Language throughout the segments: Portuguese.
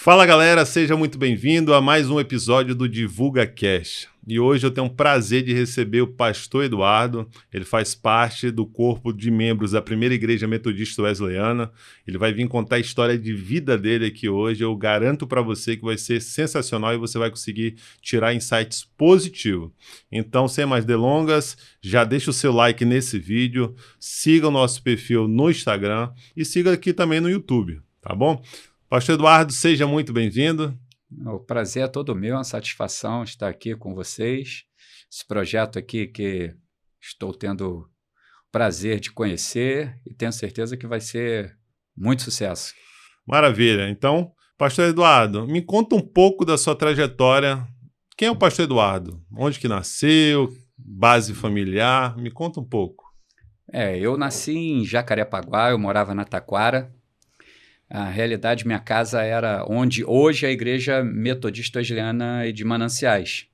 Fala galera, seja muito bem-vindo a mais um episódio do Divulga Cash. E hoje eu tenho o prazer de receber o pastor Eduardo. Ele faz parte do corpo de membros da Primeira Igreja Metodista Wesleyana. Ele vai vir contar a história de vida dele aqui hoje. Eu garanto para você que vai ser sensacional e você vai conseguir tirar insights positivos. Então, sem mais delongas, já deixa o seu like nesse vídeo, siga o nosso perfil no Instagram e siga aqui também no YouTube, tá bom? Pastor Eduardo, seja muito bem-vindo. O prazer é todo meu, é uma satisfação estar aqui com vocês. Esse projeto aqui que estou tendo o prazer de conhecer e tenho certeza que vai ser muito sucesso. Maravilha. Então, pastor Eduardo, me conta um pouco da sua trajetória. Quem é o pastor Eduardo? Onde que nasceu? Base familiar? Me conta um pouco. Eu nasci em Jacarepaguá, eu morava na Taquara. A realidade, minha casa era onde hoje é a Igreja Metodista Wesleyana de Mananciais.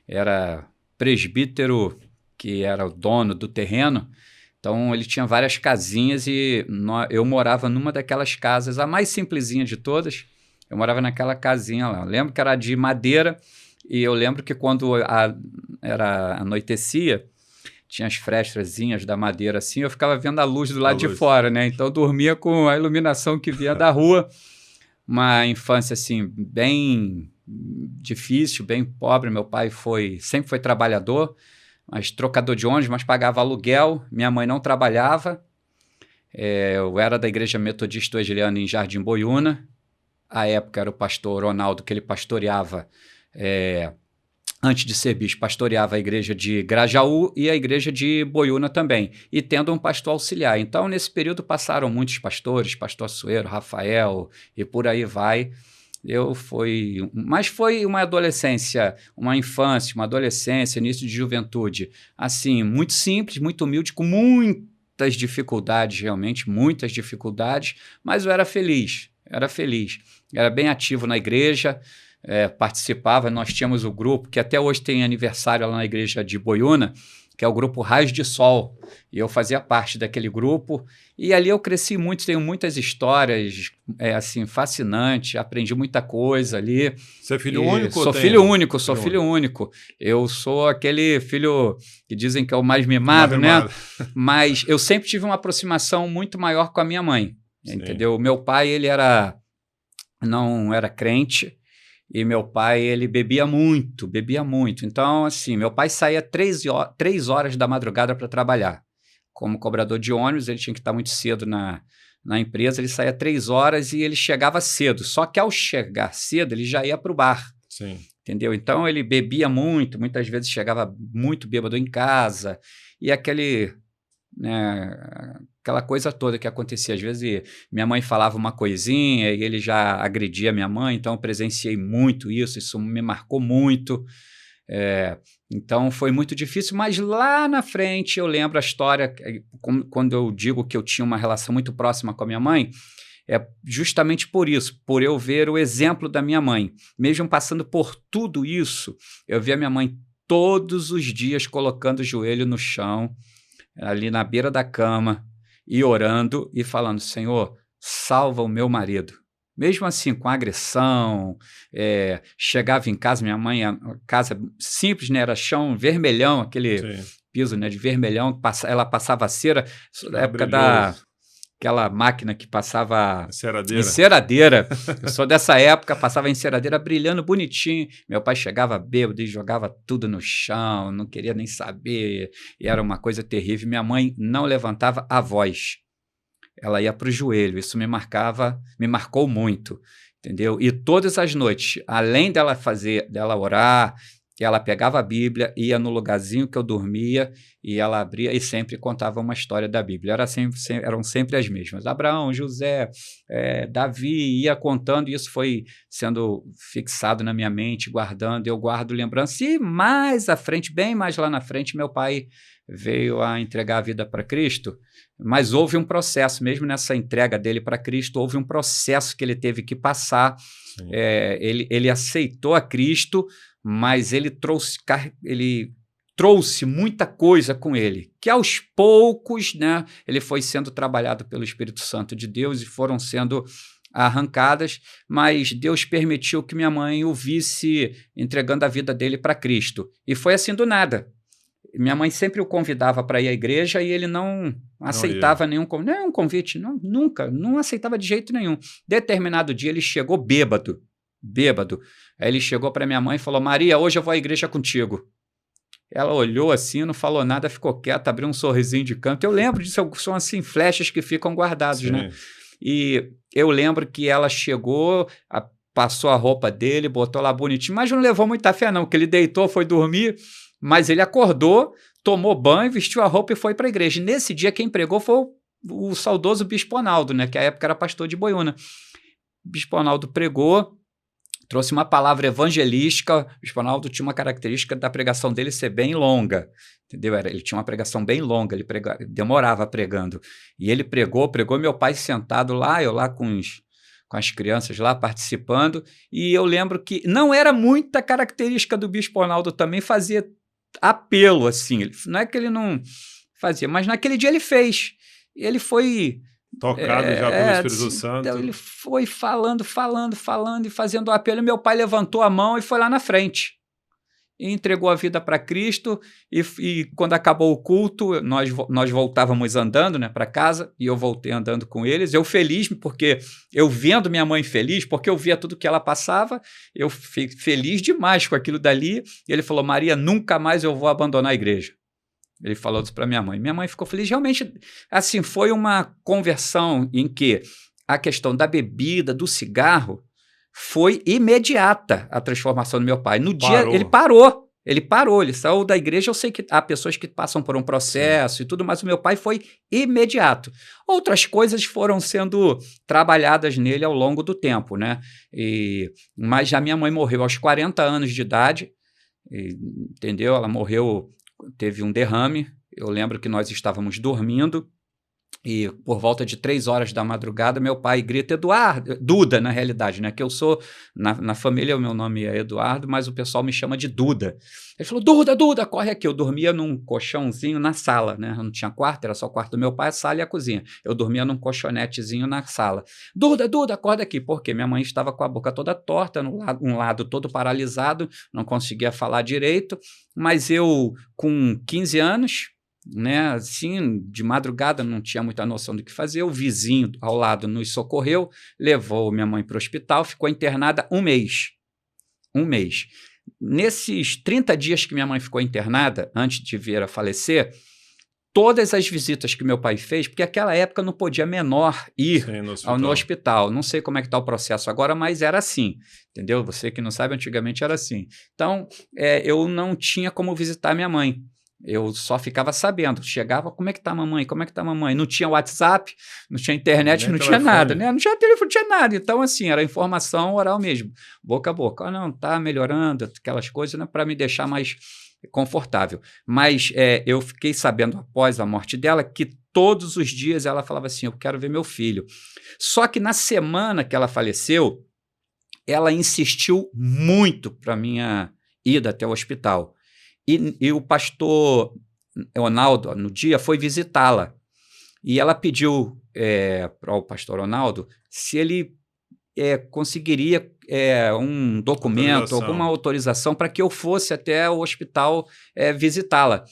Era presbítero que era o dono do terreno, então ele tinha várias casinhas e eu morava numa daquelas casas, a mais simplesinha de todas. Eu morava naquela casinha lá. Eu lembro que era de madeira e eu lembro que quando anoitecia, tinha as frestazinhas da madeira assim, eu ficava vendo a luz do lado de fora, né? Então eu dormia com a iluminação que vinha da rua. Uma infância assim bem difícil, bem pobre. Meu pai sempre foi trabalhador, mas trocador de ônibus, mas pagava aluguel. Minha mãe não trabalhava. Eu era da Igreja Metodista Wesleyana em Jardim Boiúna. À época era o pastor Ronaldo, que ele pastoreava, antes de ser bispo, pastoreava a igreja de Grajaú e a igreja de Boiúna também, e tendo um pastor auxiliar. Então, nesse período, passaram muitos pastores, pastor Sueiro, Rafael, e por aí vai. Mas foi uma adolescência, uma infância, uma adolescência, início de juventude, assim, muito simples, muito humilde, com muitas dificuldades, realmente, muitas dificuldades, mas eu era feliz, era bem ativo na igreja, participava. Nós tínhamos o grupo, que até hoje tem aniversário lá na igreja de Boiúna, que é o grupo Raios de Sol, e eu fazia parte daquele grupo, e ali eu cresci muito, tenho muitas histórias, assim, fascinantes, aprendi muita coisa ali. Você é filho único? Sou filho único. Eu sou aquele filho que dizem que é o mais mimado, né? Mas eu sempre tive uma aproximação muito maior com a minha mãe, entendeu? O meu pai, ele não era crente, e meu pai, ele bebia muito. Então, assim, meu pai saía 3 horas da madrugada para trabalhar. Como cobrador de ônibus, ele tinha que estar muito cedo na empresa, ele saía 3 horas e ele chegava cedo. Só que ao chegar cedo, ele já ia para o bar. Sim. Entendeu? Então, ele bebia muito, muitas vezes chegava muito bêbado em casa, e aquela coisa toda que acontecia. Às vezes minha mãe falava uma coisinha e ele já agredia minha mãe, então eu presenciei muito isso me marcou muito. Então foi muito difícil, mas lá na frente eu lembro a história, quando eu digo que eu tinha uma relação muito próxima com a minha mãe, é justamente por isso, por eu ver o exemplo da minha mãe. Mesmo passando por tudo isso, eu via minha mãe todos os dias colocando o joelho no chão, ali na beira da cama, e orando e falando: Senhor, salva o meu marido. Mesmo assim, com agressão, chegava em casa, minha mãe, a casa simples, né, era chão vermelhão, aquele piso, né, de vermelhão, ela passava cera, na época aquela máquina que passava enceradeira. Eu sou dessa época, passava a enceradeira brilhando bonitinho. Meu pai chegava bêbado e jogava tudo no chão, não queria nem saber, e era uma coisa terrível. Minha mãe não levantava a voz, ela ia para o joelho. Isso me marcou muito, entendeu? E todas as noites, além dela orar, ela pegava a Bíblia, ia no lugarzinho que eu dormia e ela abria e sempre contava uma história da Bíblia. Eram sempre as mesmas. Abraão, José, Davi, ia contando, e isso foi sendo fixado na minha mente, guardando. Eu guardo lembrança. E mais à frente, bem mais lá na frente, meu pai veio a entregar a vida para Cristo, mas houve um processo, mesmo nessa entrega dele para Cristo, houve um processo que ele teve que passar. Ele aceitou a Cristo, mas ele trouxe muita coisa com ele, que aos poucos, né, ele foi sendo trabalhado pelo Espírito Santo de Deus, e foram sendo arrancadas, mas Deus permitiu que minha mãe o visse entregando a vida dele para Cristo. E foi assim do nada. Minha mãe sempre o convidava para ir à igreja e ele não aceitava nenhum convite, nunca, não aceitava de jeito nenhum. Determinado dia ele chegou bêbado. Aí ele chegou para minha mãe e falou: Maria, hoje eu vou à igreja contigo. Ela olhou assim, não falou nada, ficou quieta, abriu um sorrisinho de canto. Eu lembro disso, são assim flechas que ficam guardados, né? E eu lembro que ela chegou, passou a roupa dele, botou lá bonitinho, mas não levou muita fé não, que ele deitou, foi dormir, mas ele acordou, tomou banho, vestiu a roupa e foi para a igreja. E nesse dia quem pregou foi o saudoso Bispo Arnaldo, né, que à época era pastor de Boiúna. O Bispo Arnaldo pregou, trouxe uma palavra evangelística. O Bispo Arnaldo tinha uma característica da pregação dele ser bem longa, entendeu? Ele tinha uma pregação bem longa, ele demorava pregando. E ele pregou, meu pai sentado lá, eu lá com as crianças lá participando, e eu lembro que não era muita característica do Bispo Arnaldo também, fazia apelo, assim, não é que ele não fazia, mas naquele dia ele fez. Ele foi... Tocado já pelo Espírito Santo. Ele foi falando e fazendo o apelo. E meu pai levantou a mão e foi lá na frente. E entregou a vida para Cristo. E quando acabou o culto, nós voltávamos andando, né, para casa. E eu voltei andando com eles. Eu feliz, porque eu vendo minha mãe feliz, porque eu via tudo que ela passava. Eu fiquei feliz demais com aquilo dali. E ele falou: Maria, nunca mais eu vou abandonar a igreja. Ele falou isso para minha mãe. Minha mãe ficou feliz. Realmente, assim, foi uma conversão em que a questão da bebida, do cigarro, foi imediata a transformação do meu pai. No dia, ele parou, ele saiu da igreja. Eu sei que há pessoas que passam por um processo e tudo, mas o meu pai foi imediato. Outras coisas foram sendo trabalhadas nele ao longo do tempo, né? Mas a minha mãe morreu aos 40 anos de idade, entendeu? Ela morreu... Teve um derrame. Eu lembro que nós estávamos dormindo e por volta de 3 horas da madrugada meu pai grita: Eduardo, Duda na realidade, né, que eu sou, na família o meu nome é Eduardo, mas o pessoal me chama de Duda. Ele falou: Duda, corre aqui. Eu dormia num colchãozinho na sala, né, eu não tinha quarto, era só o quarto do meu pai, a sala e a cozinha. Eu dormia num colchonetezinho na sala. Duda, acorda aqui. Porque minha mãe estava com a boca toda torta, um lado todo paralisado, não conseguia falar direito, mas eu com 15 anos, né, assim, de madrugada, não tinha muita noção do que fazer. O vizinho ao lado nos socorreu, levou minha mãe para o hospital, ficou internada um mês. Nesses 30 dias que minha mãe ficou internada, antes de vir a falecer, todas as visitas que meu pai fez, porque naquela época não podia menor ir no hospital. Não sei como é que está o processo agora, mas era assim, entendeu? Você que não sabe, antigamente era assim. Então, eu não tinha como visitar minha mãe. Eu só ficava sabendo. Chegava: como é que tá a mamãe? Não tinha WhatsApp, não tinha internet, não tinha nada, né? Não tinha telefone, não tinha nada. Então, assim, era informação oral mesmo, boca a boca. Não, tá melhorando, aquelas coisas, né, para me deixar mais confortável. Mas eu fiquei sabendo, após a morte dela, que todos os dias ela falava assim: eu quero ver meu filho. Só que na semana que ela faleceu, ela insistiu muito para minha ida até o hospital. E o pastor Ronaldo, no dia, foi visitá-la. E ela pediu para o pastor Ronaldo se ele conseguiria um documento, alguma autorização para que eu fosse até o hospital visitá-la.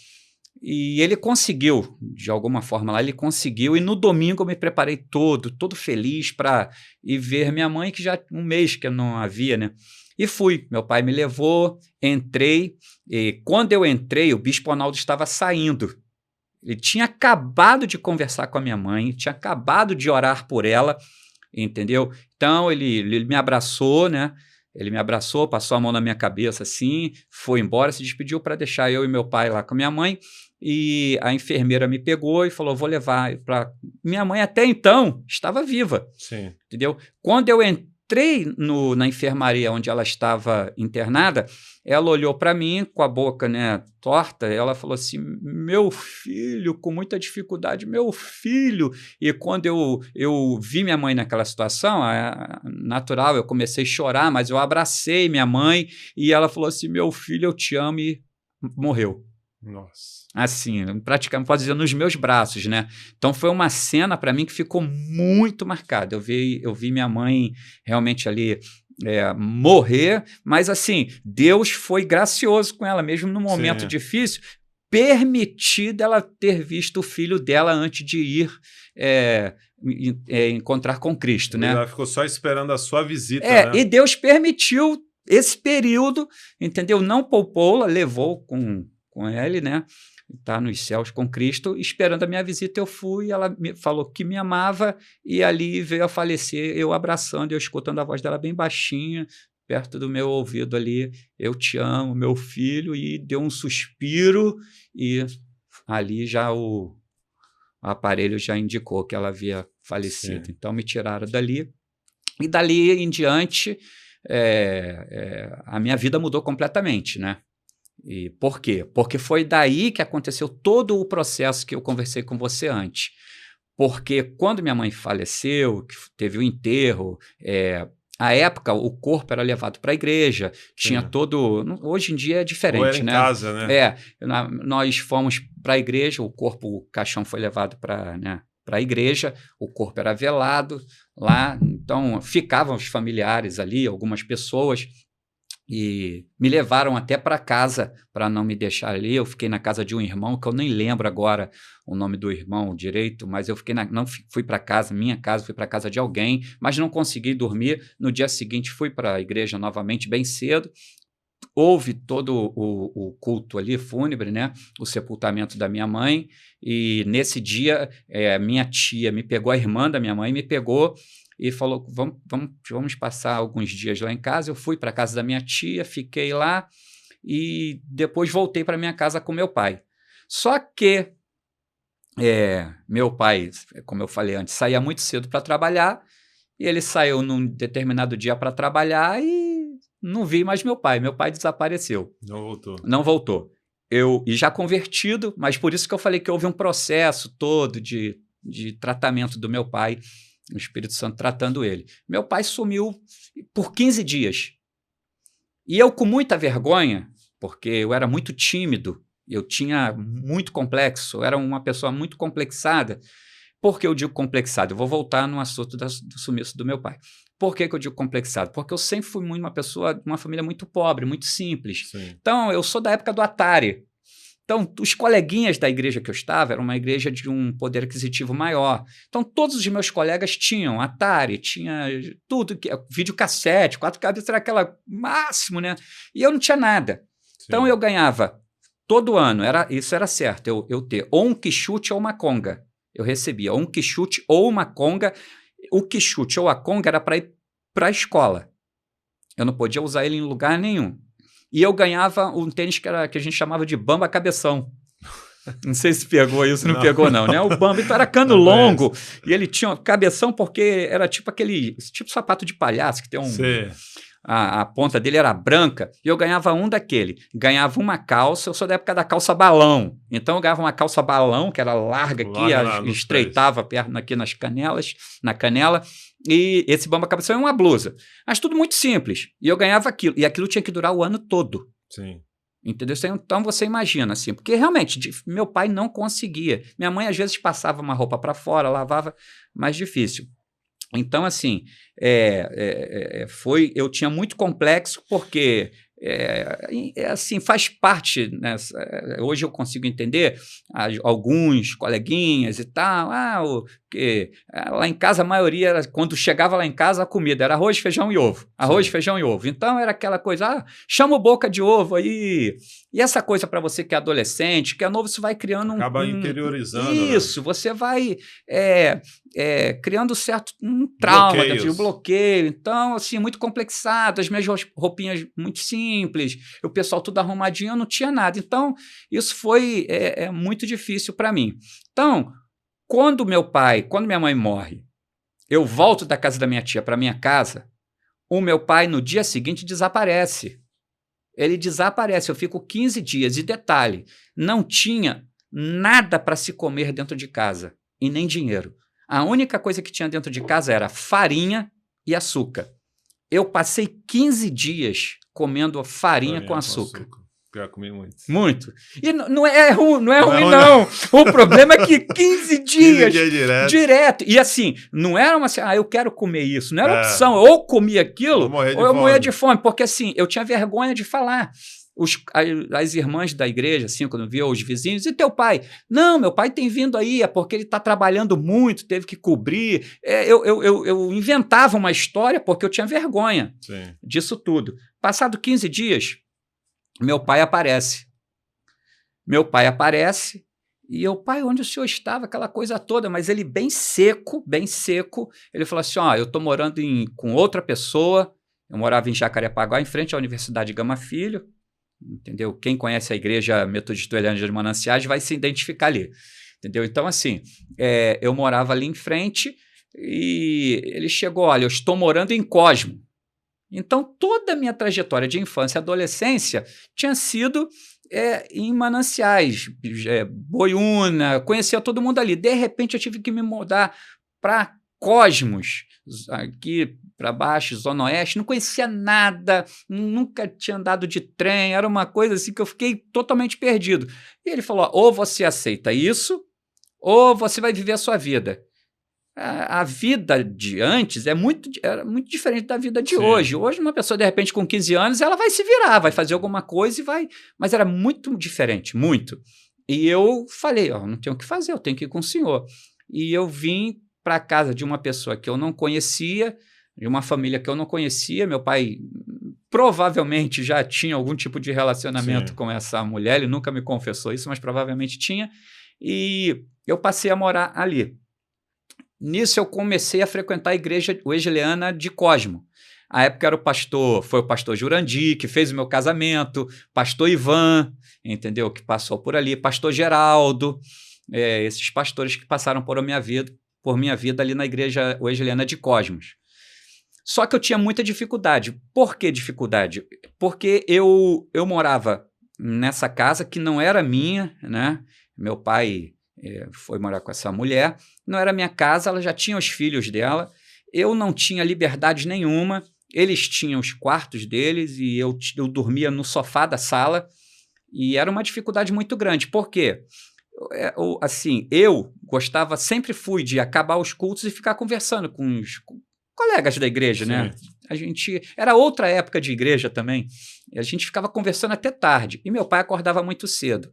E ele conseguiu, de alguma forma lá, ele conseguiu. E no domingo eu me preparei todo feliz para ir ver minha mãe, que já um mês que eu não havia, né? E fui. Meu pai me levou, entrei, e quando eu entrei, o Bispo Arnaldo estava saindo. Ele tinha acabado de conversar com a minha mãe, tinha acabado de orar por ela, entendeu? Então, ele me abraçou, né? Ele me abraçou, passou a mão na minha cabeça assim, foi embora, se despediu para deixar eu e meu pai lá com a minha mãe. E a enfermeira me pegou e falou: vou levar para... Minha mãe até então estava viva. Sim. Entendeu? Quando eu entrei na enfermaria onde ela estava internada, ela olhou para mim com a boca, né, torta. Ela falou assim: meu filho, com muita dificuldade, meu filho. E quando eu vi minha mãe naquela situação, natural, eu comecei a chorar, mas eu abracei minha mãe e ela falou assim: meu filho, eu te amo, e morreu. Nossa. Assim, praticamente, pode dizer, nos meus braços, né? Então foi uma cena para mim que ficou muito marcada. Eu vi minha mãe realmente ali morrer, mas assim, Deus foi gracioso com ela, mesmo no momento Sim. difícil, permitir dela ter visto o filho dela antes de ir encontrar com Cristo, né? Ela ficou só esperando a sua visita, né? E Deus permitiu esse período, entendeu? Não poupou-la, levou com ele, né? Está nos céus com Cristo, esperando a minha visita. Eu fui, ela me falou que me amava e ali veio a falecer, eu abraçando, eu escutando a voz dela bem baixinha, perto do meu ouvido ali, eu te amo, meu filho, e deu um suspiro e ali já o aparelho já indicou que ela havia falecido. Sim. Então me tiraram dali e dali em diante a minha vida mudou completamente, né? E por quê? Porque foi daí que aconteceu todo o processo que eu conversei com você antes. Porque quando minha mãe faleceu, que teve o enterro, à época o corpo era levado para a igreja, tinha todo... Hoje em dia é diferente, ou era em casa, né? Nós fomos para a igreja, o caixão foi levado para a igreja, o corpo era velado lá, então ficavam os familiares ali, algumas pessoas, e me levaram até para casa para não me deixar ali. Eu fiquei na casa de um irmão, que eu nem lembro agora o nome do irmão direito, mas eu fiquei não fui para casa, minha casa, fui para casa de alguém, mas não consegui dormir. No dia seguinte fui para a igreja novamente bem cedo. Houve todo o culto ali, fúnebre, né? O sepultamento da minha mãe, e nesse dia minha tia me pegou, a irmã da minha mãe me pegou e falou, vamos passar alguns dias lá em casa. Eu fui para a casa da minha tia, fiquei lá e depois voltei para minha casa com meu pai. Só que meu pai, como eu falei antes, saía muito cedo para trabalhar, e ele saiu num determinado dia para trabalhar e não vi mais meu pai. Meu pai desapareceu. Não voltou. E já convertido, mas por isso que eu falei que houve um processo todo de tratamento do meu pai, o Espírito Santo tratando ele. Meu pai sumiu por 15 dias. E eu, com muita vergonha, porque eu era muito tímido, eu tinha muito complexo, eu era uma pessoa muito complexada. Por que eu digo complexado? Eu vou voltar no assunto do sumiço do meu pai. Por que eu digo complexado? Porque eu sempre fui uma pessoa de uma família muito pobre, muito simples. Sim. Então, eu sou da época do Atari. Então, os coleguinhas da igreja que eu estava, era uma igreja de um poder aquisitivo maior. Então, todos os meus colegas tinham Atari, tinha tudo, videocassete, 4 cabeças, era aquela máximo, né? E eu não tinha nada. Sim. Então, eu ganhava todo ano, isso era certo, eu ter ou um quichute ou uma conga. Eu recebia ou um quichute ou uma conga. O quichute ou a conga era para ir para a escola. Eu não podia usar ele em lugar nenhum. E eu ganhava um tênis que a gente chamava de bamba cabeção. Não sei se pegou isso, não pegou não, né? O bamba então era cano longo, e ele tinha cabeção porque era tipo sapato de palhaço, que tem um... Sim. A ponta dele era branca, e eu ganhava um daquele. Ganhava uma calça, eu sou da época da calça balão. Então eu ganhava uma calça balão, que era larga aqui, estreitava a perna aqui na canela, e esse bamba cabeção é uma blusa. Mas tudo muito simples. E eu ganhava aquilo, e aquilo tinha que durar o ano todo. Sim. Entendeu? Então você imagina assim, porque realmente meu pai não conseguia. Minha mãe às vezes passava uma roupa para fora, lavava, mais difícil. Então, assim, eu tinha muito complexo, porque assim, faz parte, né? Hoje eu consigo entender alguns coleguinhas e tal, lá em casa a maioria, quando chegava lá em casa, a comida era arroz, feijão e ovo, arroz, feijão e ovo. Então era aquela coisa, chama o boca de ovo aí, e essa coisa para você que é adolescente, que é novo, você vai criando acaba interiorizando. Isso, né? Você vai criando um trauma, um bloqueio. Então, assim, muito complexado, as minhas roupinhas muito simples, o pessoal tudo arrumadinho, eu não tinha nada. Então, isso foi muito difícil para mim. Então, quando minha mãe morre, eu volto da casa da minha tia para minha casa, o meu pai, no dia seguinte, desaparece. Ele desaparece, eu fico 15 dias. E detalhe, não tinha nada para se comer dentro de casa, e nem dinheiro. A única coisa que tinha dentro de casa era farinha e açúcar. Eu passei 15 dias comendo farinha com açúcar. Pior, comi muito. Muito. E não é ruim, não. O problema é que 15 dias 15 dias direto. E assim, não era uma assim, eu quero comer isso. Não era opção. Ou comia aquilo, ou eu morria de fome. Porque assim, eu tinha vergonha de falar. As irmãs da igreja, assim, quando via os vizinhos, e teu pai? Não, meu pai tem vindo aí, é porque ele está trabalhando muito, teve que cobrir. Eu inventava uma história porque eu tinha vergonha disso tudo. Passado 15 dias, meu pai aparece. E eu, pai, onde o senhor estava? Aquela coisa toda, mas ele bem seco, ele falou assim, eu estou morando com outra pessoa, eu morava em Jacarepaguá, em frente à Universidade Gama Filho, entendeu? Quem conhece a Igreja Metodista Eliana de Mananciais vai se identificar ali, entendeu? Então, assim, eu morava ali em frente e ele chegou, olha, eu estou morando em Cosmo. Então, toda a minha trajetória de infância e adolescência tinha sido em Mananciais, Boiúna, conhecia todo mundo ali. De repente, eu tive que me mudar para Cosmos, aqui para baixo, Zona Oeste, não conhecia nada, nunca tinha andado de trem, era uma coisa assim que eu fiquei totalmente perdido. E ele falou, ou você aceita isso, ou você vai viver a sua vida. A vida de antes era muito diferente da vida de hoje. Hoje, uma pessoa, de repente, com 15 anos, ela vai se virar, vai fazer alguma coisa e vai... Mas era muito diferente, muito. E eu falei, não tenho o que fazer, eu tenho que ir com o senhor. E eu vim para a casa de uma pessoa que eu não conhecia, de uma família que eu não conhecia. Meu pai provavelmente já tinha algum tipo de relacionamento com essa mulher, ele nunca me confessou isso, mas provavelmente tinha. E eu passei a morar ali. Nisso eu comecei a frequentar a igreja wesleyana de Cosmo. À época foi o pastor Jurandir, que fez o meu casamento, pastor Ivan, entendeu? Que passou por ali, pastor Geraldo, esses pastores que passaram por minha vida ali na igreja wesleyana de Cosmos. Só que eu tinha muita dificuldade. Por que dificuldade? Porque eu morava nessa casa que não era minha, né? Meu pai foi morar com essa mulher, não era minha casa, ela já tinha os filhos dela, eu não tinha liberdade nenhuma, eles tinham os quartos deles e eu dormia no sofá da sala, e era uma dificuldade muito grande. Por quê? Assim, eu gostava, sempre fui de acabar os cultos e ficar conversando com os colegas da igreja, né? Era outra época de igreja também, a gente ficava conversando até tarde, e meu pai acordava muito cedo.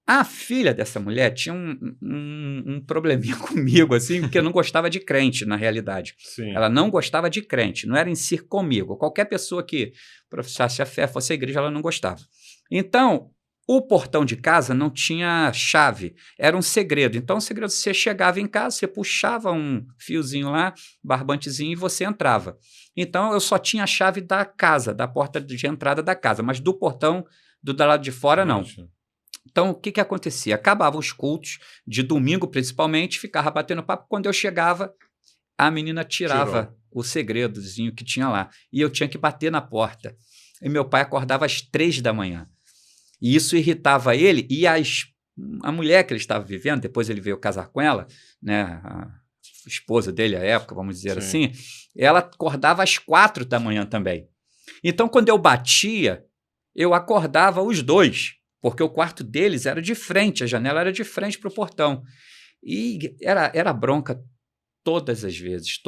A filha dessa mulher tinha um probleminha comigo, assim, porque eu não gostava de crente, na realidade. Ela não gostava de crente, não era em si comigo. Qualquer pessoa que professasse a fé, fosse a igreja, ela não gostava. Então, o portão de casa não tinha chave, era um segredo. Então, o segredo, você chegava em casa, você puxava um fiozinho lá, barbantezinho, e você entrava. Então, eu só tinha a chave da casa, da porta de entrada da casa, mas do portão do lado de fora, não. Então, o que acontecia? Acabavam os cultos, de domingo principalmente, ficava batendo papo. Quando eu chegava, a menina tirava o segredozinho que tinha lá. E eu tinha que bater na porta. E meu pai acordava às 3 da manhã. E isso irritava ele. E a mulher que ele estava vivendo, depois ele veio casar com ela, né, a esposa dele à época, vamos dizer assim, ela acordava às 4 da manhã também. Então, quando eu batia, eu acordava os dois, porque o quarto deles era de frente, a janela era de frente para o portão. E era bronca todas as vezes.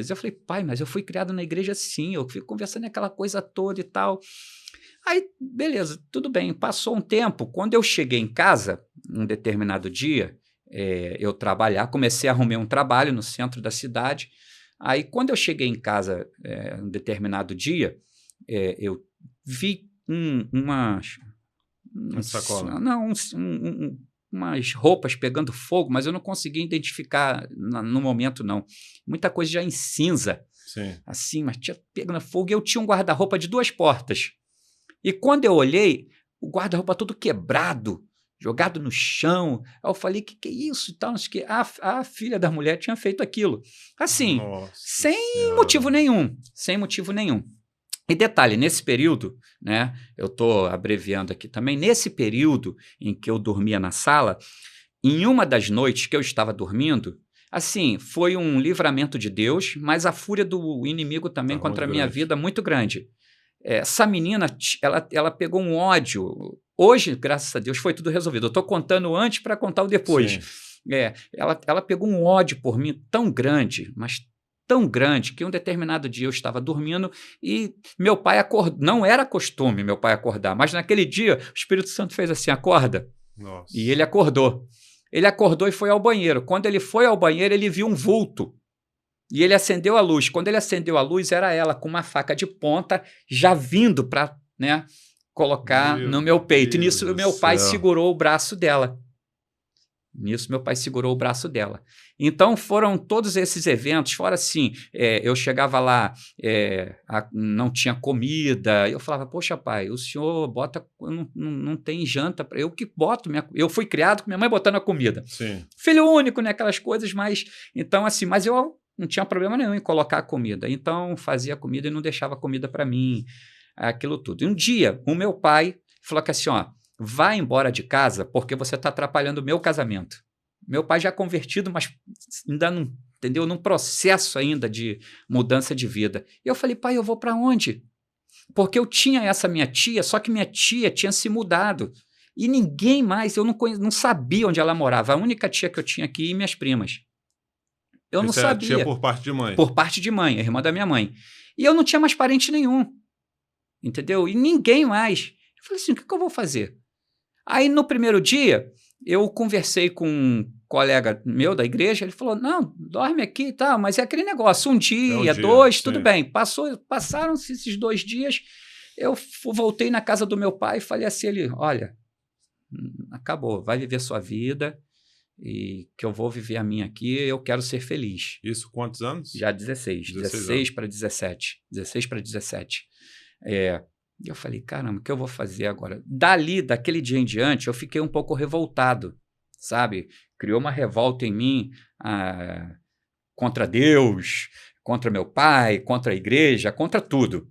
Eu falei, pai, mas eu fui criado na igreja assim, eu fico conversando aquela coisa toda e tal. Aí, beleza, tudo bem, passou um tempo. Quando eu cheguei em casa, um determinado dia, eu comecei a arrumar um trabalho no centro da cidade. Aí, quando eu cheguei em casa, um determinado dia, eu vi umas sacola. Não, umas roupas pegando fogo, mas eu não conseguia identificar no momento, não. Muita coisa já em cinza, assim, mas tinha pegando fogo. E eu tinha um guarda-roupa de 2 portas. E quando eu olhei, o guarda-roupa todo quebrado, jogado no chão. Aí eu falei, que é isso? E tal, que a filha da mulher tinha feito aquilo. Assim, sem motivo nenhum. E detalhe, nesse período, né, eu estou abreviando aqui também, nesse período em que eu dormia na sala, em uma das noites que eu estava dormindo, assim, foi um livramento de Deus, mas a fúria do inimigo também contra a minha vida muito grande. essa menina, ela pegou um ódio. Hoje, graças a Deus, foi tudo resolvido. Eu estou contando antes para contar o depois. Ela pegou um ódio por mim tão grande, mas tão grande, que um determinado dia eu estava dormindo e meu pai acordou. Não era costume meu pai acordar, mas naquele dia o Espírito Santo fez assim, acorda. Nossa. E ele acordou. Ele acordou e foi ao banheiro. Quando ele foi ao banheiro, ele viu um vulto. E ele acendeu a luz. Quando ele acendeu a luz, era ela com uma faca de ponta já vindo para, né, colocar no meu peito. E nisso, meu pai segurou o braço dela. Então, foram todos esses eventos, fora assim, eu chegava lá, não tinha comida, eu falava, poxa pai, o senhor bota, não tem janta, eu que boto, eu fui criado com minha mãe botando a comida. Sim. Filho único, né, aquelas coisas, mas, então assim, mas eu não tinha problema nenhum em colocar a comida, então fazia comida e não deixava comida para mim, aquilo tudo. E um dia, o meu pai falou que assim, ó, vá embora de casa porque você está atrapalhando o meu casamento. Meu pai já é convertido, mas ainda não, entendeu? Num processo ainda de mudança de vida. E eu falei, pai, eu vou para onde? Porque eu tinha essa minha tia, só que minha tia tinha se mudado. E ninguém mais, eu não sabia onde ela morava. A única tia que eu tinha aqui e minhas primas. Eu não sabia. Tia por parte de mãe? Por parte de mãe, a irmã da minha mãe. E eu não tinha mais parente nenhum. Entendeu? E ninguém mais. Eu falei assim, o que eu vou fazer? Aí, no primeiro dia, eu conversei com um colega meu da igreja, ele falou, não, dorme aqui e tal, mas é aquele negócio, um dia, dois, sim, tudo bem. Passaram-se esses 2 dias, eu voltei na casa do meu pai e falei assim, olha, acabou, vai viver sua vida e que eu vou viver a minha aqui, eu quero ser feliz. Isso quantos anos? Já 16 para 17. 16 para 17. E eu falei, caramba, o que eu vou fazer agora? Daquele dia em diante, eu fiquei um pouco revoltado, sabe? Criou uma revolta em mim contra Deus, contra meu pai, contra a igreja, contra tudo.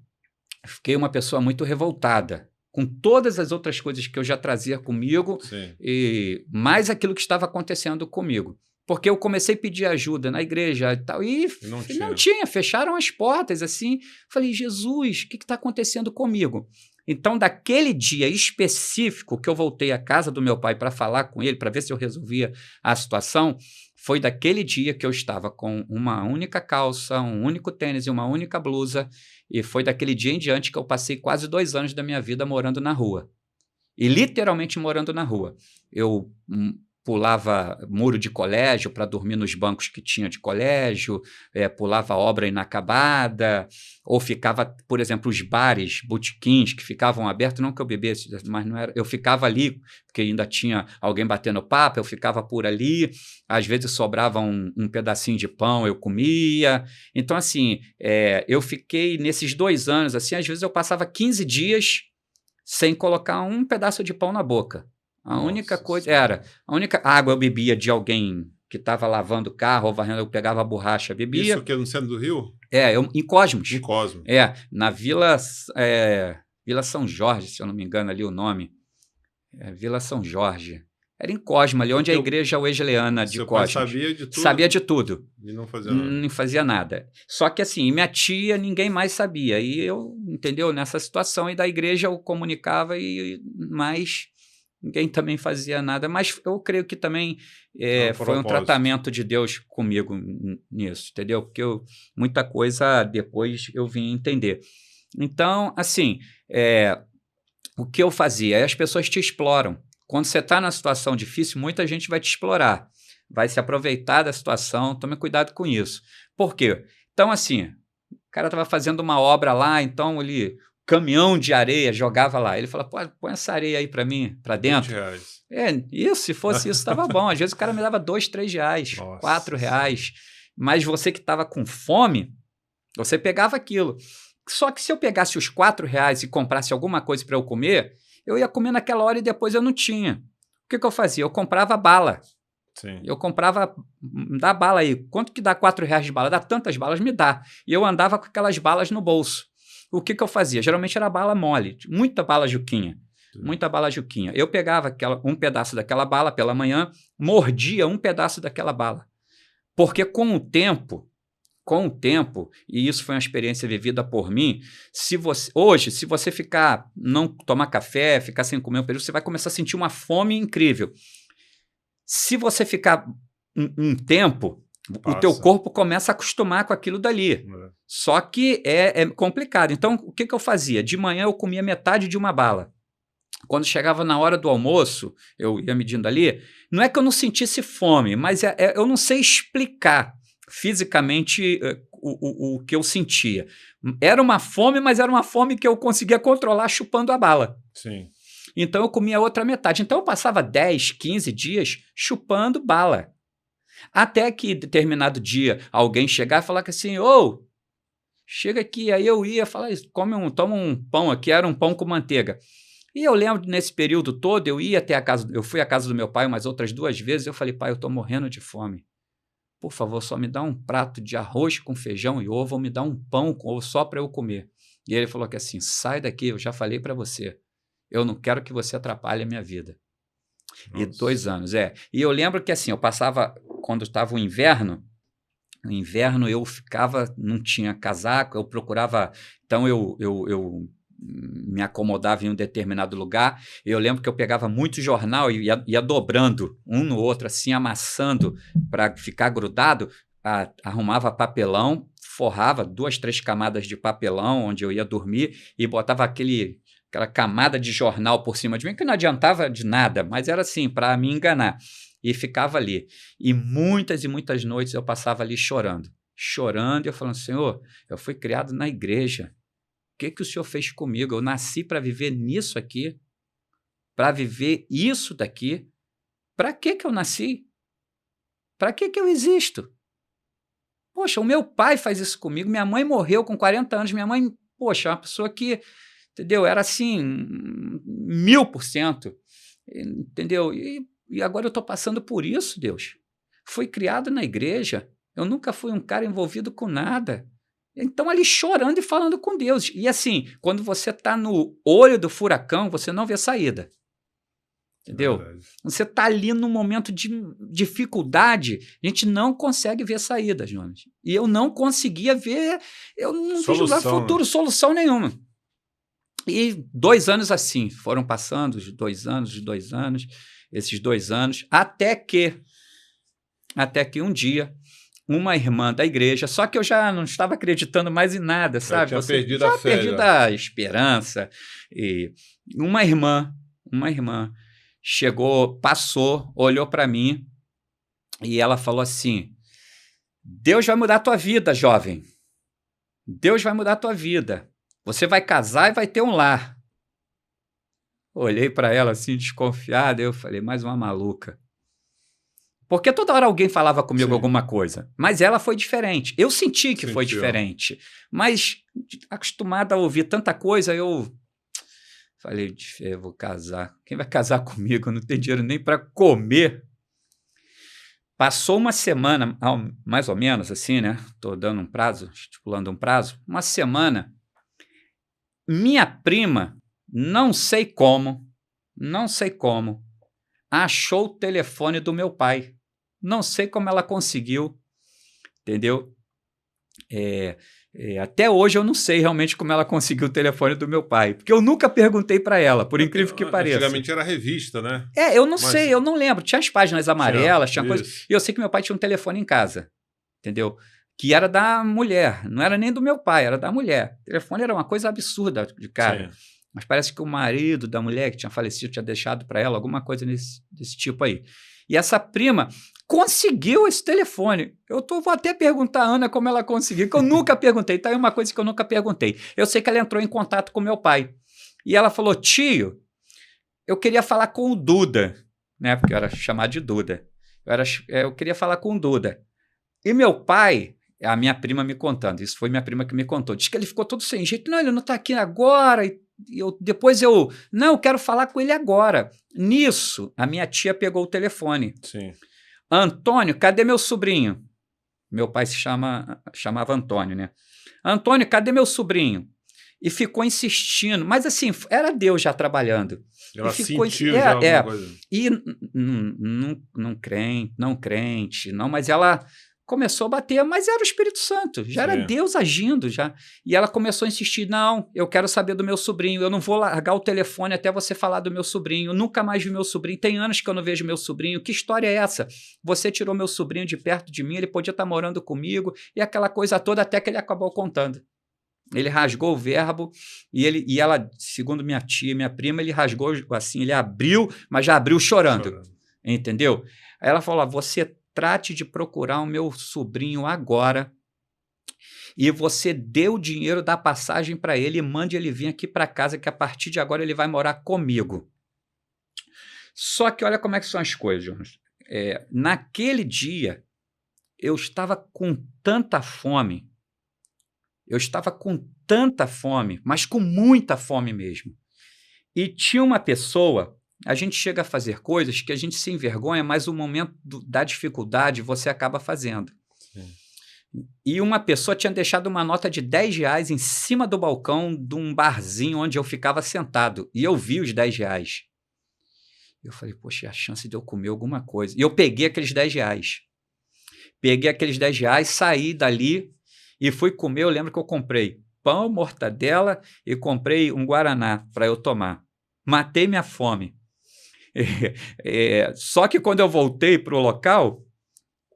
Fiquei uma pessoa muito revoltada com todas as outras coisas que eu já trazia comigo, sim, e mais aquilo que estava acontecendo comigo. Porque eu comecei a pedir ajuda na igreja e tal, e não tinha, fecharam as portas, assim. Falei, Jesus, o que está acontecendo comigo? Então, daquele dia específico que eu voltei à casa do meu pai para falar com ele, para ver se eu resolvia a situação, foi daquele dia que eu estava com uma única calça, um único tênis e uma única blusa, e foi daquele dia em diante que eu passei quase 2 anos da minha vida morando na rua. E literalmente morando na rua. Eu pulava muro de colégio para dormir nos bancos que tinha de colégio, pulava obra inacabada, ou ficava, por exemplo, os bares, botequins que ficavam abertos, não que eu bebesse, mas não era, eu ficava ali, porque ainda tinha alguém batendo papo, eu ficava por ali, às vezes sobrava um pedacinho de pão, eu comia. Então, assim, eu fiquei nesses 2 anos, assim, às vezes eu passava 15 dias sem colocar um pedaço de pão na boca. A única água eu bebia de alguém que estava lavando o carro ou varrendo, eu pegava a borracha, bebia. Isso que é no centro do Rio? Em Cosmos. Em Cosmos. Na Vila São Jorge, se eu não me engano ali o nome. Vila São Jorge. Era em Cosmos, ali onde é a igreja wesleyana de Cosmos. Seu pai sabia de tudo? Sabia de tudo. E não fazia nada? Não fazia nada. Só que assim, minha tia, ninguém mais sabia. E eu, entendeu? Nessa situação, e da igreja eu comunicava, mas ninguém também fazia nada, mas eu creio que também foi um tratamento de Deus comigo nisso, entendeu? Porque muita coisa depois eu vim entender. Então, assim, o que eu fazia? As pessoas te exploram. Quando você está numa situação difícil, muita gente vai te explorar, vai se aproveitar da situação, tome cuidado com isso. Por quê? Então, assim, o cara estava fazendo uma obra lá, então caminhão de areia, jogava lá. Ele falava, põe essa areia aí para mim, para dentro. R$20. Se fosse isso, estava bom. Às vezes o cara me dava R$2, R$3, R$4. Mas você que estava com fome, você pegava aquilo. Só que se eu pegasse os R$4 e comprasse alguma coisa para eu comer, eu ia comer naquela hora e depois eu não tinha. O que eu fazia? Eu comprava bala. Sim. Eu comprava, dá bala aí. Quanto que dá R$4 de bala? Dá tantas balas, me dá. E eu andava com aquelas balas no bolso. O que eu fazia? Geralmente era bala mole, muita bala juquinha. Muita bala juquinha. Eu pegava um pedaço daquela bala pela manhã, mordia um pedaço daquela bala. Porque com o tempo, com o tempo, e isso foi uma experiência vivida por mim, hoje, se você não tomar café, ficar sem comer um período, você vai começar a sentir uma fome incrível. Se você ficar um tempo, o teu corpo começa a acostumar com aquilo dali. Só que é complicado. Então, o que eu fazia? De manhã eu comia metade de uma bala. Quando chegava na hora do almoço, eu ia medindo ali, não é que eu não sentisse fome, mas eu não sei explicar fisicamente o que eu sentia. Era uma fome, mas era uma fome que eu conseguia controlar chupando a bala. Sim. Então eu comia a outra metade. Então eu passava 10, 15 dias chupando bala. Até que, determinado dia, alguém chegar e falar assim, ô, chega aqui. Aí eu ia falar, toma um pão aqui, era um pão com manteiga. E eu lembro, nesse período todo, eu fui à casa do meu pai umas outras 2 vezes, eu falei, pai, eu estou morrendo de fome. Por favor, só me dá um prato de arroz com feijão e ovo, ou me dá um pão com ovo só para eu comer. E ele falou que assim, sai daqui, eu já falei para você, eu não quero que você atrapalhe a minha vida. Nossa. E 2 anos, E eu lembro que assim, eu passava, quando estava o inverno eu ficava, não tinha casaco, eu procurava, então eu me acomodava em um determinado lugar. Eu lembro que eu pegava muito jornal e ia dobrando um no outro, assim, amassando para ficar grudado, arrumava papelão, forrava 2, 3 camadas de papelão onde eu ia dormir e botava aquela camada de jornal por cima de mim, que não adiantava de nada, mas era assim, para me enganar. E ficava ali. E muitas noites eu passava ali chorando, e eu falando, Senhor, eu fui criado na igreja. O que o Senhor fez comigo? Eu nasci para viver nisso aqui, para viver isso daqui. Para que eu nasci? Para que eu existo? Poxa, o meu pai faz isso comigo, minha mãe morreu com 40 anos, minha mãe, poxa, é uma pessoa que, entendeu? Era assim, 1000%, entendeu? E agora eu estou passando por isso, Deus. Fui criado na igreja, eu nunca fui um cara envolvido com nada. Então, ali chorando e falando com Deus. E assim, quando você está no olho do furacão, você não vê saída. Entendeu? Você está ali num momento de dificuldade, a gente não consegue ver saída, Jonas. E eu não conseguia ver, eu não vejo lá futuro, solução nenhuma. E 2 anos assim, foram passando, de 2 anos, esses 2 anos, até que um dia, uma irmã da igreja, só que eu já não estava acreditando mais em nada, sabe? Já tinha perdido a fé. Perdido a esperança. E uma irmã chegou, passou, olhou para mim e ela falou assim, Deus vai mudar a tua vida, jovem. Deus vai mudar a tua vida. Você vai casar e vai ter um lar. Olhei para ela assim, desconfiada, eu falei, mais uma maluca. Porque toda hora alguém falava comigo alguma coisa, mas ela foi diferente. Eu senti que foi diferente, mas acostumada a ouvir tanta coisa, eu falei, eu vou casar. Quem vai casar comigo? Eu não tenho dinheiro nem para comer. Passou uma semana, mais ou menos assim, né? Estou dando um prazo, estipulando um prazo. Uma semana, minha prima, não sei como, achou o telefone do meu pai. Não sei como ela conseguiu, entendeu? Até hoje eu não sei realmente como ela conseguiu o telefone do meu pai, porque eu nunca perguntei para ela, por incrível que pareça. Antigamente era revista, né? Eu não sei, eu não lembro. Tinha as páginas amarelas, tinha coisas. E eu sei que meu pai tinha um telefone em casa, entendeu? Que era da mulher, não era nem do meu pai, era da mulher. O telefone era uma coisa absurda de cara. Sim. Mas parece que o marido da mulher que tinha falecido tinha deixado para ela alguma coisa desse tipo aí. E essa prima conseguiu esse telefone. Vou até perguntar a Ana como ela conseguiu, que eu nunca perguntei. Tá aí uma coisa que eu nunca perguntei. Eu sei que ela entrou em contato com meu pai. E ela falou, tio, eu queria falar com o Duda, né? Porque eu era chamado de Duda. Eu queria falar com o Duda. E meu pai, a minha prima me contando, isso foi minha prima que me contou, diz que ele ficou todo sem jeito. Não, ele não está aqui agora. Não, eu quero falar com ele agora. Nisso, a minha tia pegou o telefone. Sim. Antônio, cadê meu sobrinho? Meu pai chamava Antônio, né? Antônio, cadê meu sobrinho? E ficou insistindo, mas assim, era Deus já trabalhando. Ela sentiu já alguma coisa. E não crente, mas ela começou a bater, mas era o Espírito Santo, já era Deus agindo já. E ela começou a insistir, não, eu quero saber do meu sobrinho, eu não vou largar o telefone até você falar do meu sobrinho, eu nunca mais vi meu sobrinho, tem anos que eu não vejo meu sobrinho, que história é essa? Você tirou meu sobrinho de perto de mim, ele podia estar morando comigo, e aquela coisa toda até que ele acabou contando. Ele rasgou o verbo e ela, segundo minha tia, minha prima, ele rasgou assim, ele abriu, mas já abriu chorando. Entendeu? Aí ela falou, você trate de procurar o meu sobrinho agora e você dê o dinheiro da passagem para ele e mande ele vir aqui para casa que a partir de agora ele vai morar comigo. Só que olha como é que são as coisas, Jonas. Naquele dia, eu estava com tanta fome, mas com muita fome mesmo. E tinha uma pessoa... A gente chega a fazer coisas que a gente se envergonha, mas no momento da dificuldade você acaba fazendo. Sim. E uma pessoa tinha deixado uma nota de R$10 em cima do balcão de um barzinho onde eu ficava sentado. E eu vi os R$10. Eu falei, poxa, a chance de eu comer alguma coisa. E eu peguei aqueles R$10. Saí dali e fui comer. Eu lembro que eu comprei pão, mortadela e comprei um guaraná para eu tomar. Matei minha fome. Só que quando eu voltei para o local,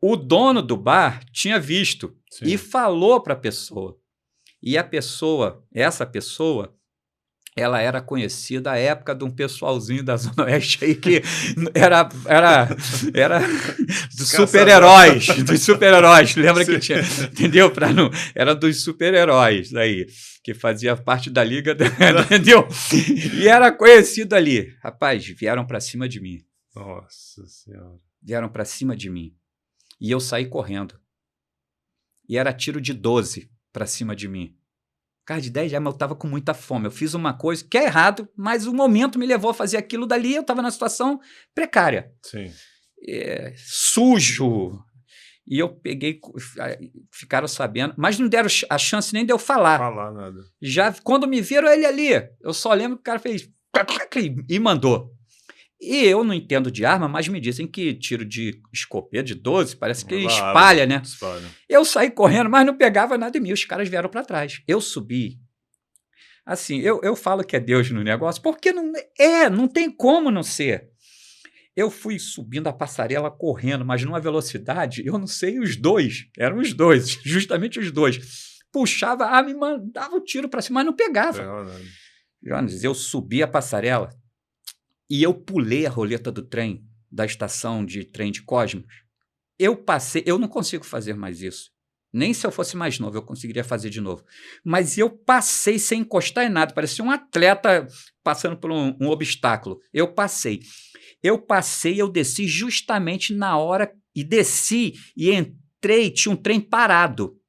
o dono do bar tinha visto. Sim. E falou para a pessoa. E essa pessoa, ela era conhecida à época de um pessoalzinho da Zona Oeste aí que era dos super-heróis, lembra? Sim. Que tinha, entendeu? Era dos super-heróis aí, que fazia parte da liga, entendeu? E era conhecido ali. Rapaz, vieram para cima de mim. Nossa Senhora. Vieram para cima de mim. E eu saí correndo. E era tiro de 12 para cima de mim. Cara, de 10 reais, mas eu estava com muita fome. Eu fiz uma coisa que é errado, mas o momento me levou a fazer aquilo dali. Eu estava na situação precária. Sim. Sujo. E eu peguei, ficaram sabendo, mas não deram a chance nem de eu falar. Falar nada. Já, quando me viram ele ali, eu só lembro que o cara fez e mandou. E eu não entendo de arma, mas me dizem que tiro de escopeta de 12, parece que espalha, né? Espalha. Eu saí correndo, mas não pegava nada em mim. Os caras vieram para trás. Eu subi. Assim, eu falo que é Deus no negócio, porque não tem como não ser. Eu fui subindo a passarela correndo, mas numa velocidade, eu não sei, eram os dois, justamente os dois. Puxava, me mandava o tiro para cima, mas não pegava. Jonas, eu subi a passarela e eu pulei a roleta do trem, da estação de trem de Cosmos. Eu passei, eu não consigo fazer mais isso. Nem se eu fosse mais novo eu conseguiria fazer de novo. Mas eu passei sem encostar em nada, parecia um atleta passando por um obstáculo. Eu passei, eu desci justamente na hora, e desci e entrei, tinha um trem parado.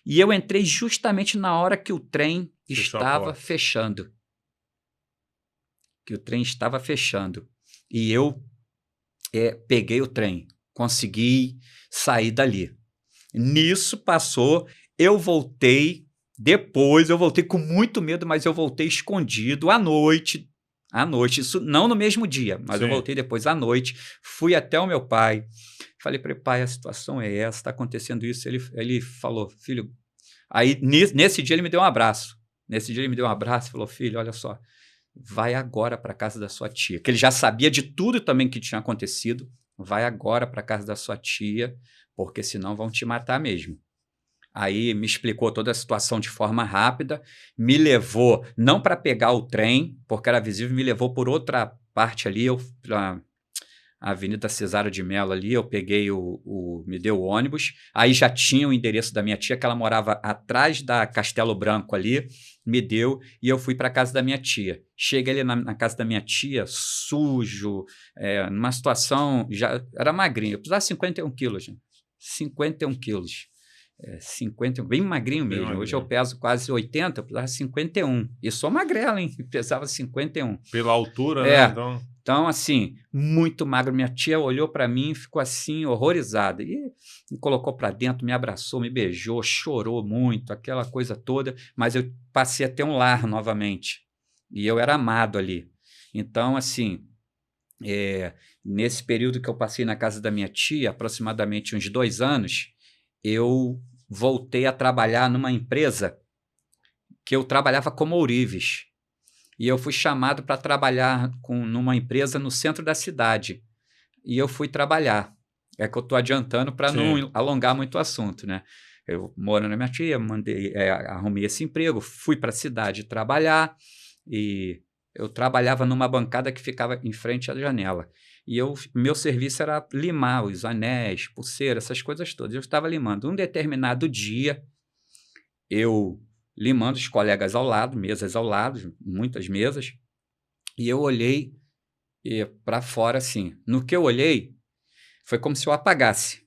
E eu entrei justamente na hora que o trem estava fechando. E eu peguei o trem, consegui sair dali. Nisso passou, eu voltei com muito medo, mas eu voltei escondido à noite, isso não no mesmo dia, mas Sim. Eu voltei depois à noite, fui até o meu pai, falei para ele, pai, a situação é essa, está acontecendo isso, ele falou, filho, aí nesse dia ele me deu um abraço, e falou, filho, olha só, vai agora para a casa da sua tia, que ele já sabia de tudo também que tinha acontecido, vai agora para a casa da sua tia, porque senão vão te matar mesmo. Aí me explicou toda a situação de forma rápida, me levou, não para pegar o trem, porque era visível, me levou por outra parte ali, a Avenida Cesário de Mello ali, eu peguei me deu o ônibus, aí já tinha o endereço da minha tia, que ela morava atrás da Castelo Branco ali, me deu, e eu fui para a casa da minha tia. Cheguei ali na casa da minha tia, sujo, numa situação, já era magrinho, eu precisava de 51 quilos, gente. 51 quilos. 51, bem magrinho mesmo. Magrinho. Hoje eu peso quase 80, eu pesava 51. E sou magrela, hein? Pesava 51. Pela altura, né? Então, assim, muito magro. Minha tia olhou para mim e ficou assim, horrorizada. E me colocou para dentro, me abraçou, me beijou, chorou muito, aquela coisa toda. Mas eu passei a ter um lar novamente. E eu era amado ali. Então, assim, nesse período que eu passei na casa da minha tia, aproximadamente uns 2 anos, eu voltei a trabalhar numa empresa que eu trabalhava como ourives. E eu fui chamado para trabalhar numa empresa no centro da cidade. E eu fui trabalhar. É que eu estou adiantando para não alongar muito o assunto, né? Eu moro na minha tia, arrumei esse emprego, fui para a cidade trabalhar e eu trabalhava numa bancada que ficava em frente à janela. E meu serviço era limar os anéis, pulseiras, essas coisas todas. Eu estava limando. Um determinado dia, eu limando os colegas ao lado, mesas ao lado, muitas mesas, e eu olhei para fora assim. No que eu olhei, foi como se eu apagasse.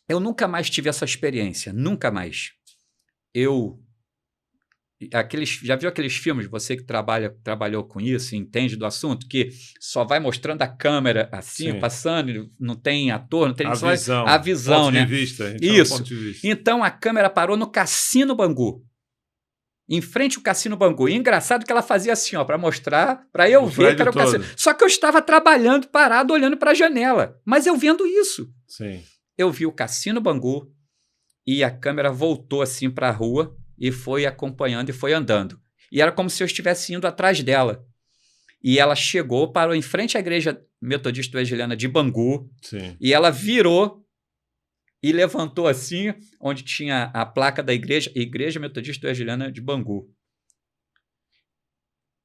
Eu nunca mais tive essa experiência, nunca mais. Já viu aqueles filmes, você que trabalhou com isso, entende do assunto, que só vai mostrando a câmera assim, passando, não tem ator, não tem a visão, a visão, ponto né? De vista, isso. Ponto de vista. Então a câmera parou no Cassino Bangu, em frente ao Cassino Bangu. E engraçado que ela fazia assim, ó, para mostrar, para eu ver que era o cassino. Só que eu estava trabalhando, parado, olhando para a janela, mas eu vendo isso. Sim. Eu vi o Cassino Bangu e a câmera voltou assim para a rua e foi acompanhando e foi andando. E era como se eu estivesse indo atrás dela. E ela chegou, parou em frente à Igreja Metodista Wesleyana de Bangu. Sim. E ela virou e levantou assim, onde tinha a placa da Igreja Metodista Wesleyana de Bangu.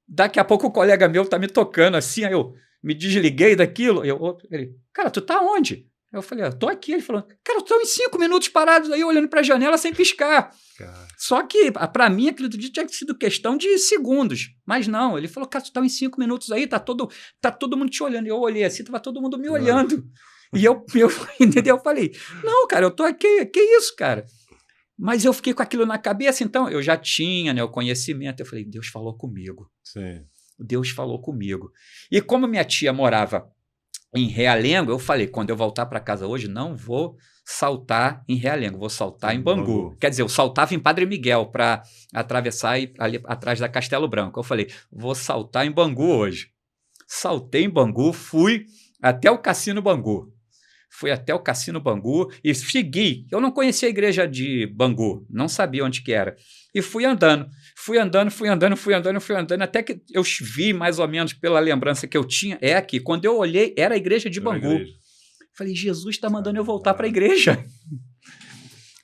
Daqui a pouco o colega meu tá me tocando assim, aí eu me desliguei daquilo. Ele, cara, tu tá onde? Eu falei, eu tô aqui. Ele falou, cara, eu tô em 5 minutos parados aí, olhando pra janela sem piscar. Cara. Só que, pra mim, aquilo dia tinha sido questão de segundos. Mas não, ele falou, cara, tu tá em 5 minutos aí, tá todo mundo te olhando. E eu olhei assim, tava todo mundo me olhando. E entendeu? Eu falei, não, cara, eu tô aqui, que isso, cara? Mas eu fiquei com aquilo na cabeça, então eu já tinha, né, o conhecimento. Eu falei, Deus falou comigo. Sim. Deus falou comigo. E como minha tia morava em Realengo, eu falei, quando eu voltar para casa hoje, não vou saltar em Realengo, vou saltar em Bangu. Quer dizer, eu saltava em Padre Miguel para atravessar ali atrás da Castelo Branco. Eu falei, vou saltar em Bangu hoje. Saltei em Bangu, fui até o Cassino Bangu. Fui até o Cassino Bangu e segui. Eu não conhecia a igreja de Bangu, não sabia onde que era. E fui andando, até que eu vi mais ou menos pela lembrança que eu tinha. É aqui, quando eu olhei, era a igreja de Bangu. Falei, Jesus está mandando eu voltar para a igreja.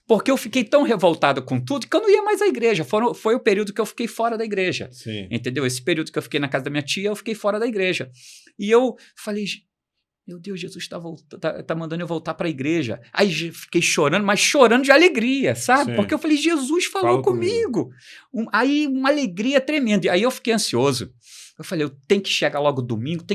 Porque eu fiquei tão revoltado com tudo que eu não ia mais à igreja. Foi o período que eu fiquei fora da igreja. Sim. Entendeu? Esse período que eu fiquei na casa da minha tia, eu fiquei fora da igreja. E eu falei, meu Deus, Jesus tá mandando eu voltar para a igreja. Aí fiquei chorando, mas chorando de alegria, sabe? Sim. Porque eu falei, Jesus falou comigo. Aí uma alegria tremenda. Aí eu fiquei ansioso. Eu falei, eu tenho que chegar logo domingo.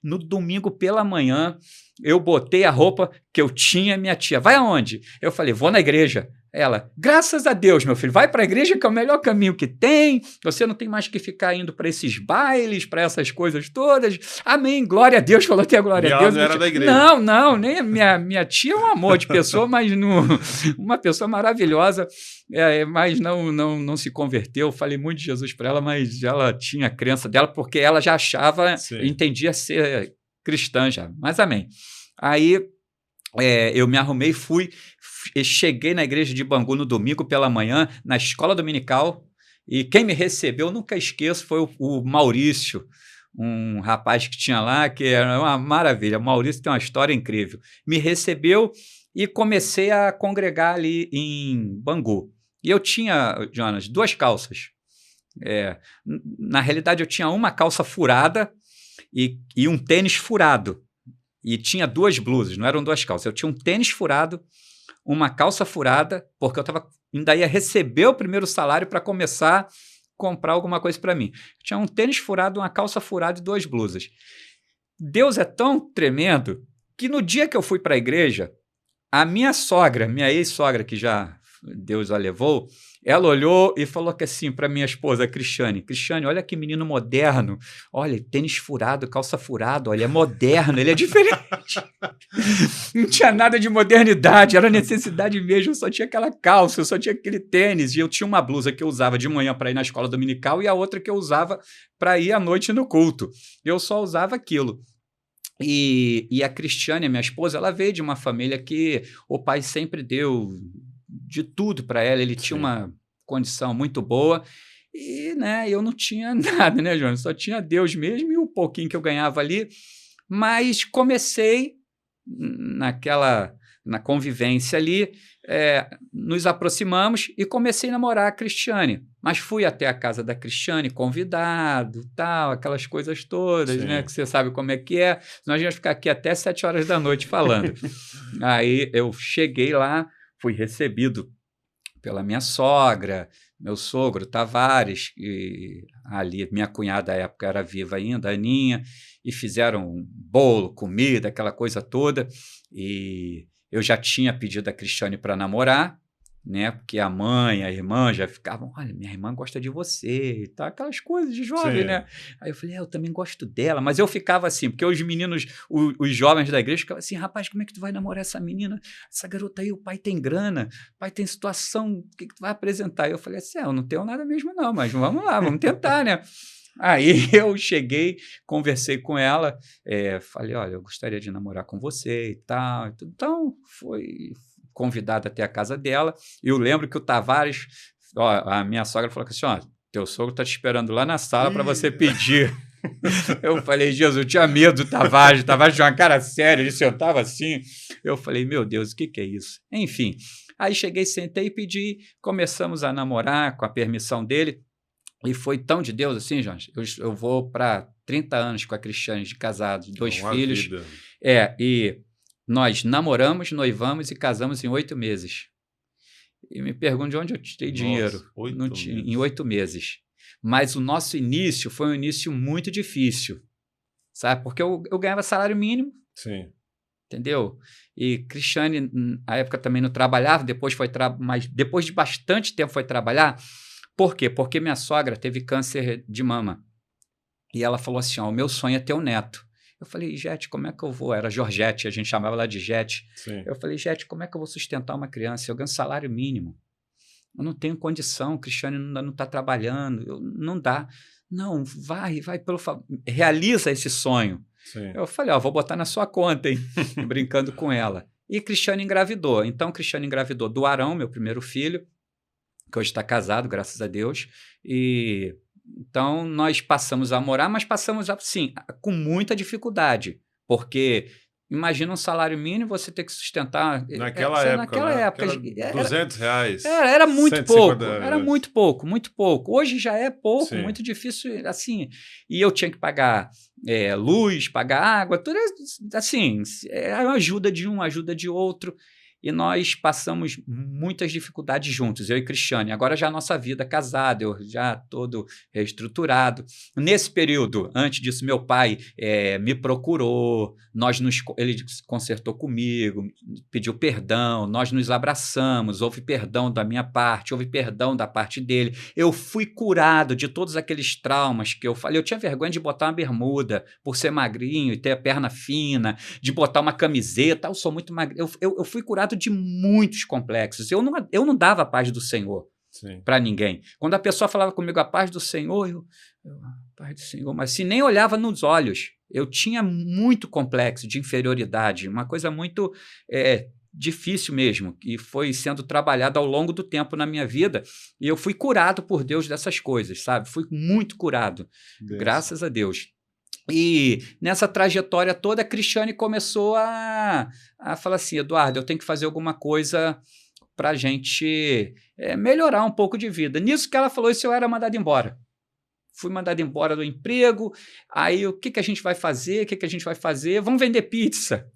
No domingo pela manhã, eu botei a roupa que eu tinha, minha tia, vai aonde? Eu falei, vou na igreja. Ela, graças a Deus, meu filho, vai para a igreja que é o melhor caminho que tem, você não tem mais que ficar indo para esses bailes, para essas coisas todas. Amém, glória a Deus, falou até glória a Deus. Não era da igreja. Não, nem minha tia é um amor de pessoa, mas uma pessoa maravilhosa, mas não se converteu. Falei muito de Jesus para ela, mas ela tinha a crença dela, porque ela já achava, entendia ser cristã já, mas amém. Aí eu me arrumei, cheguei na igreja de Bangu no domingo pela manhã, na escola dominical, e quem me recebeu, nunca esqueço, foi o Maurício, um rapaz que tinha lá, que era uma maravilha. O Maurício tem uma história incrível. Me recebeu e comecei a congregar ali em Bangu. E eu tinha, Jonas, 2 calças. Na realidade, eu tinha uma calça furada e um tênis furado. E tinha 2 blusas, não eram 2 calças. Eu tinha um tênis furado, uma calça furada, porque eu ainda ia receber o primeiro salário para começar a comprar alguma coisa para mim. Eu tinha um tênis furado, uma calça furada e 2 blusas. Deus é tão tremendo que no dia que eu fui para a igreja, a minha sogra, minha ex-sogra, que já Deus a levou, ela olhou e falou que assim para minha esposa, Cristiane, olha que menino moderno, olha, tênis furado, calça furada, olha, é moderno, ele é diferente. Não tinha nada de modernidade, era necessidade mesmo, eu só tinha aquela calça, eu só tinha aquele tênis, e eu tinha uma blusa que eu usava de manhã para ir na escola dominical e a outra que eu usava para ir à noite no culto. Eu só usava aquilo. E a Cristiane, minha esposa, ela veio de uma família que o pai sempre deu de tudo para ela, ele tinha Sim. uma condição muito boa e, né, eu não tinha nada, né, João? Só tinha Deus mesmo e o pouquinho que eu ganhava ali, mas comecei na convivência ali, nos aproximamos e comecei a namorar a Cristiane. Mas fui até a casa da Cristiane, convidado, tal, aquelas coisas todas, né? Sim. Que você sabe como é que é. Nós íamos ficar aqui até 7 horas da noite falando. Aí eu cheguei lá, fui recebido pela minha sogra, meu sogro Tavares, e ali minha cunhada à época era viva ainda, a Aninha, e fizeram um bolo, comida, aquela coisa toda. E eu já tinha pedido a Cristiane para namorar, né? Porque a mãe, a irmã já ficavam, olha, minha irmã gosta de você e tal, aquelas coisas de jovem, Sim. né? Aí eu falei, eu também gosto dela, mas eu ficava assim, porque os meninos, os jovens da igreja ficavam assim, rapaz, como é que tu vai namorar essa menina? Essa garota aí, o pai tem grana, o pai tem situação, o que tu vai apresentar? Eu falei assim, eu não tenho nada mesmo não, mas vamos lá, vamos tentar, né? Aí eu cheguei, conversei com ela, falei, olha, eu gostaria de namorar com você e tal. Então, foi convidado até a casa dela. Eu lembro que o Tavares, ó, a minha sogra falou assim, ó, teu sogro está te esperando lá na sala para você pedir. Eu falei, Jesus, eu tinha medo do Tavares. O Tavares tinha uma cara séria, ele sentava assim. Eu falei, meu Deus, o que é isso? Enfim, aí cheguei, sentei e pedi, começamos a namorar com a permissão dele. E foi tão de Deus assim, Jorge. Eu vou para 30 anos com a Cristiane de casado, 2 filhos. Vida. E nós namoramos, noivamos e casamos em 8 meses. E me pergunto de onde eu tirei dinheiro. Não tinha, em 8 meses. Mas o nosso início foi um início muito difícil, sabe? Porque eu ganhava salário mínimo. Sim. Entendeu? E Cristiane, na época, também não trabalhava, mas depois de bastante tempo foi trabalhar. Por quê? Porque minha sogra teve câncer de mama. E ela falou assim, ó, o meu sonho é ter um neto. Eu falei, Jete, como é que eu vou? Era Georgette, a gente chamava ela de Jete. Sim. Eu falei, Jete, como é que eu vou sustentar uma criança? Eu ganho salário mínimo. Eu não tenho condição, Cristiane não está trabalhando, não dá. Não, vai, pelo favor, realiza esse sonho. Sim. Eu falei, ó, vou botar na sua conta, hein? Brincando com ela. E Cristiane engravidou. Então, Cristiane engravidou do Arão, meu primeiro filho, que hoje está casado, graças a Deus. E então nós passamos a morar, mas passamos assim, com muita dificuldade, porque imagina um salário mínimo, você ter que sustentar. Naquela época, naquela né? época R$200. era muito pouco, era reais. muito pouco, muito pouco. Hoje já é pouco, Sim. muito difícil, assim. E eu tinha que pagar luz, pagar água, tudo assim, uma ajuda de um, ajuda de outro. E nós passamos muitas dificuldades juntos, eu e Cristiane. Agora já a nossa vida casada, eu já todo reestruturado. Nesse período, antes disso, meu pai me procurou, ele consertou comigo, pediu perdão, nós nos abraçamos, houve perdão da minha parte, houve perdão da parte dele. Eu fui curado de todos aqueles traumas que eu falei. Eu tinha vergonha de botar uma bermuda por ser magrinho e ter a perna fina, de botar uma camiseta. Eu sou muito magrinho. Eu fui curado de muitos complexos. Eu não dava a paz do Senhor para ninguém. Quando a pessoa falava comigo a paz do Senhor, a paz do Senhor, mas se nem olhava nos olhos, eu tinha muito complexo de inferioridade, uma coisa muito difícil mesmo, e foi sendo trabalhado ao longo do tempo na minha vida, e eu fui curado por Deus dessas coisas, sabe? Fui muito curado, graças a Deus. E nessa trajetória toda, a Cristiane começou a falar assim, Eduardo, eu tenho que fazer alguma coisa para a gente melhorar um pouco de vida. Nisso que ela falou isso, eu era mandado embora. Fui mandado embora do emprego, aí o que a gente vai fazer? O que a gente vai fazer? Vamos vender pizza.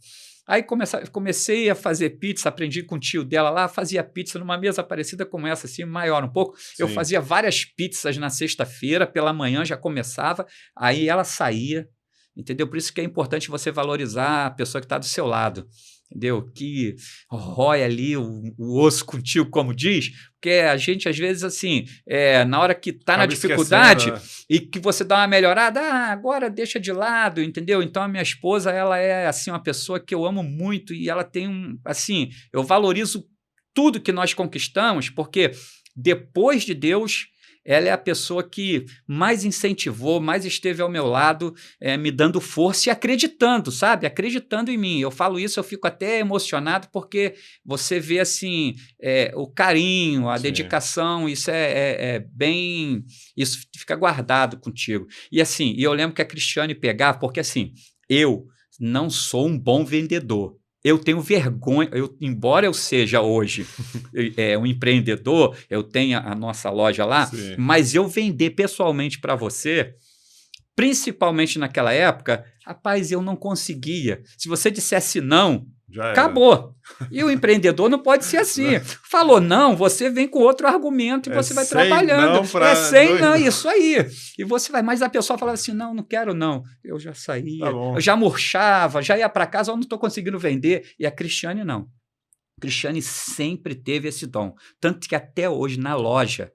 Aí comecei a fazer pizza, aprendi com o tio dela lá, fazia pizza numa mesa parecida com essa, assim, maior um pouco. Sim. Eu fazia várias pizzas na sexta-feira, pela manhã já começava, aí ela saía, entendeu? Por isso que é importante você valorizar a pessoa que está do seu lado, entendeu? Que rói ali o osso contigo, como diz, porque a gente, às vezes, assim, na hora que está na dificuldade e que você dá uma melhorada, agora deixa de lado, entendeu? Então, a minha esposa, ela é, assim, uma pessoa que eu amo muito e ela tem assim, eu valorizo tudo que nós conquistamos, porque depois de Deus, ela é a pessoa que mais incentivou, mais esteve ao meu lado, me dando força e acreditando, sabe? Acreditando em mim. Eu falo isso, eu fico até emocionado, porque você vê, assim, o carinho, a dedicação, isso é bem... Isso fica guardado contigo. E assim, eu lembro que a Cristiane pegava, porque assim, eu não sou um bom vendedor. Eu tenho vergonha, embora eu seja hoje um empreendedor, eu tenho a nossa loja lá, Sim. Mas eu vender pessoalmente para você, principalmente naquela época, rapaz, eu não conseguia. Se você dissesse não, acabou. E o empreendedor não pode ser assim. Falou não, você vem com outro argumento e você vai trabalhando. Não, isso aí. E você vai, mas a pessoa falava assim, não quero não. Eu já saía, eu já murchava, já ia para casa, eu não estou conseguindo vender. E a Cristiane não. A Cristiane sempre teve esse dom. Tanto que até hoje na loja,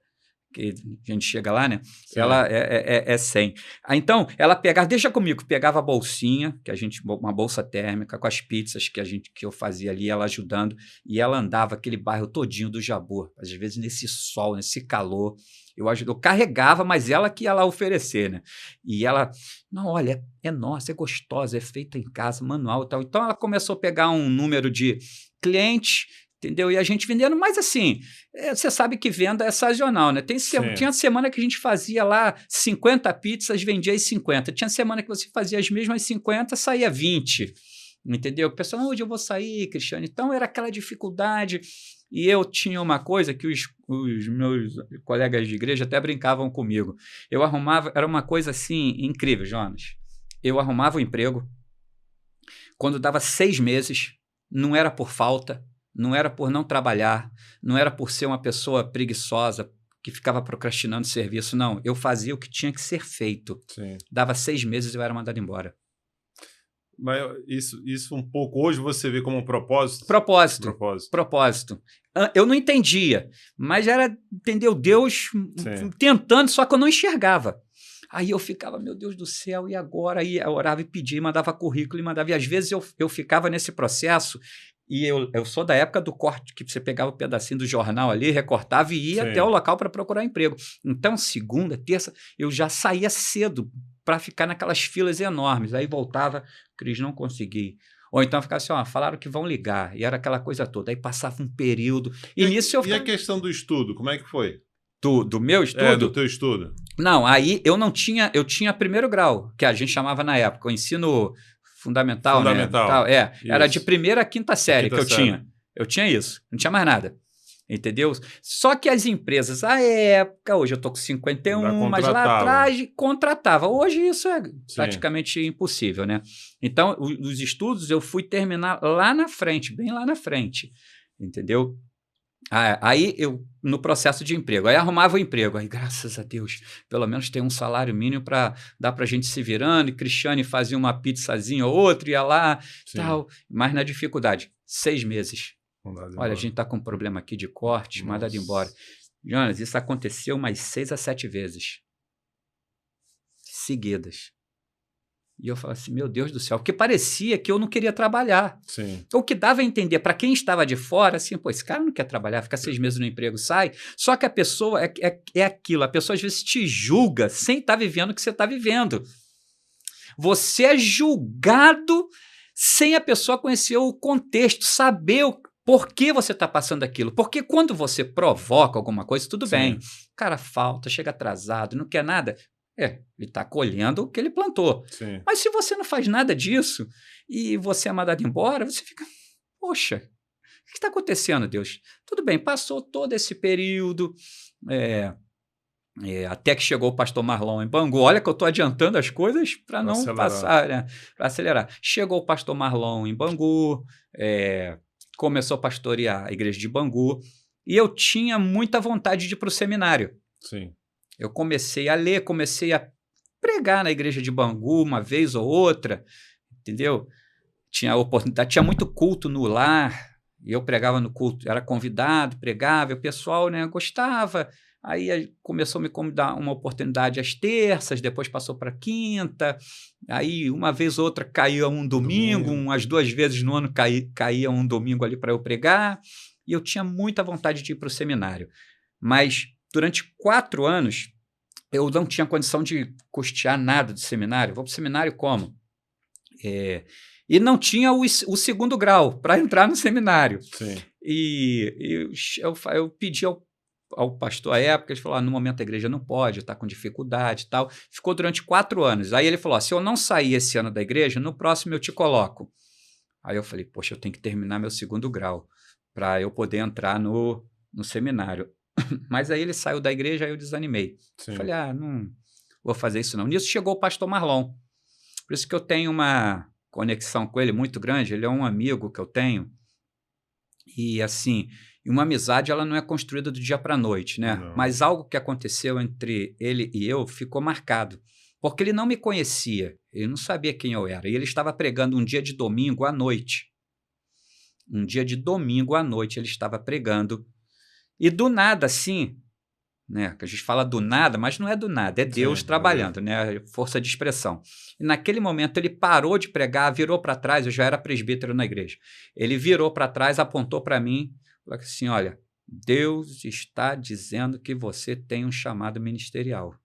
que a gente chega lá, né? Sim. Ela é 100. Então, ela pegava, deixa comigo, pegava a bolsinha, uma bolsa térmica, com as pizzas que eu fazia ali, ela ajudando, e ela andava aquele bairro todinho do Jabu, às vezes nesse sol, nesse calor, eu carregava, mas ela que ia lá oferecer, né? E ela, não, olha, é nossa, é gostosa, é feita em casa, manual e tal. Então, ela começou a pegar um número de clientes, entendeu? E a gente vendendo, mas assim, você sabe que venda é sazonal, né? Tinha semana que a gente fazia lá 50 pizzas, vendia as 50. Tinha semana que você fazia as mesmas 50, saía 20. Entendeu? O pessoal, hoje eu vou sair, Cristiane. Então era aquela dificuldade. E eu tinha uma coisa que os meus colegas de igreja até brincavam comigo. Eu arrumava, era uma coisa assim incrível, Jonas. Eu arrumava o emprego. Quando dava 6 meses, não era por falta, não era por não trabalhar, não era por ser uma pessoa preguiçosa que ficava procrastinando serviço, não. Eu fazia o que tinha que ser feito. Sim. Dava 6 meses e eu era mandado embora. Mas isso um pouco hoje você vê como um propósito? Propósito. Eu não entendia, mas era, entendeu, Deus tentando, só que eu não enxergava. Aí eu ficava, meu Deus do céu, e agora? Aí eu orava e pedia, mandava currículo e mandava. E às vezes eu ficava nesse processo. E eu sou da época do corte, que você pegava um pedacinho do jornal ali, recortava e ia até o local para procurar emprego. Então, segunda, terça, eu já saía cedo para ficar naquelas filas enormes. Aí voltava, Cris, não consegui. Ou então ficava assim, falaram que vão ligar. E era aquela coisa toda. Aí passava um período. E nisso eu ficava... E a questão do estudo, como é que foi? Do meu estudo? Do teu estudo. Não, aí eu não tinha... Eu tinha primeiro grau, que a gente chamava na época, o ensino... Fundamental, né? Tal, era de primeira a quinta série que eu tinha. Eu tinha isso, não tinha mais nada. Entendeu? Só que as empresas, à época, hoje eu estou com 51, mas lá atrás contratava. Hoje isso é praticamente impossível, né? Então, os estudos eu fui terminar lá na frente, bem lá na frente. Entendeu? Aí eu, no processo de emprego, aí arrumava o emprego, aí graças a Deus, pelo menos tem um salário mínimo para dar para a gente se virando, e Cristiane fazia uma pizzazinha ou outra, ia lá, tal, mas na dificuldade, 6 meses. Olha, a gente está com um problema aqui de corte, mandado embora. Jonas, isso aconteceu umas 6 a 7 vezes, seguidas. E eu falava assim, meu Deus do céu, porque parecia que eu não queria trabalhar. Sim. O que dava a entender, para quem estava de fora, assim, pô, esse cara não quer trabalhar, fica 6 meses no emprego, sai. Só que a pessoa é aquilo, a pessoa às vezes te julga sem estar vivendo o que você está vivendo. Você é julgado sem a pessoa conhecer o contexto, saber por que você está passando aquilo. Porque quando você provoca alguma coisa, tudo bem. O cara falta, chega atrasado, não quer nada... ele está colhendo o que ele plantou. Sim. Mas se você não faz nada disso e você é mandado embora, você fica, poxa, o que está acontecendo, Deus? Tudo bem, passou todo esse período, até que chegou o pastor Marlon em Bangu. Olha que eu estou adiantando as coisas para não passar, né? Para acelerar. Chegou o pastor Marlon em Bangu, começou a pastorear a igreja de Bangu, e eu tinha muita vontade de ir para o seminário. Sim. Eu comecei a ler, comecei a pregar na igreja de Bangu uma vez ou outra, entendeu? Tinha oportunidade, tinha muito culto no lar, e eu pregava no culto, era convidado, pregava, e o pessoal, né, gostava. Aí começou a me convidar uma oportunidade às terças, depois passou para quinta, aí uma vez ou outra caía um domingo, umas 2 vezes no ano caía um domingo ali para eu pregar, e eu tinha muita vontade de ir para o seminário. Mas durante 4 anos, eu não tinha condição de custear nada do seminário. Vou para o seminário como? E não tinha o segundo grau para entrar no seminário. Sim. E eu pedi ao pastor à época, ele falou, no momento a igreja não pode, está com dificuldade e tal. Ficou durante 4 anos. Aí ele falou, se eu não sair esse ano da igreja, no próximo eu te coloco. Aí eu falei, poxa, eu tenho que terminar meu segundo grau para eu poder entrar no seminário. Mas aí ele saiu da igreja, aí eu desanimei. Sim. Falei, não vou fazer isso não. Nisso chegou o pastor Marlon. Por isso que eu tenho uma conexão com ele muito grande. Ele é um amigo que eu tenho. E assim, uma amizade ela não é construída do dia para a noite, né? Não. Mas algo que aconteceu entre ele e eu ficou marcado. Porque ele não me conhecia, ele não sabia quem eu era. E ele estava pregando um dia de domingo à noite. Um dia de domingo à noite ele estava pregando. E do nada, assim, né? Que a gente fala do nada, mas não é do nada, é Deus trabalhando, né? Força de expressão. E naquele momento ele parou de pregar, virou para trás, eu já era presbítero na igreja. Ele virou para trás, apontou para mim, falou assim, olha, Deus está dizendo que você tem um chamado ministerial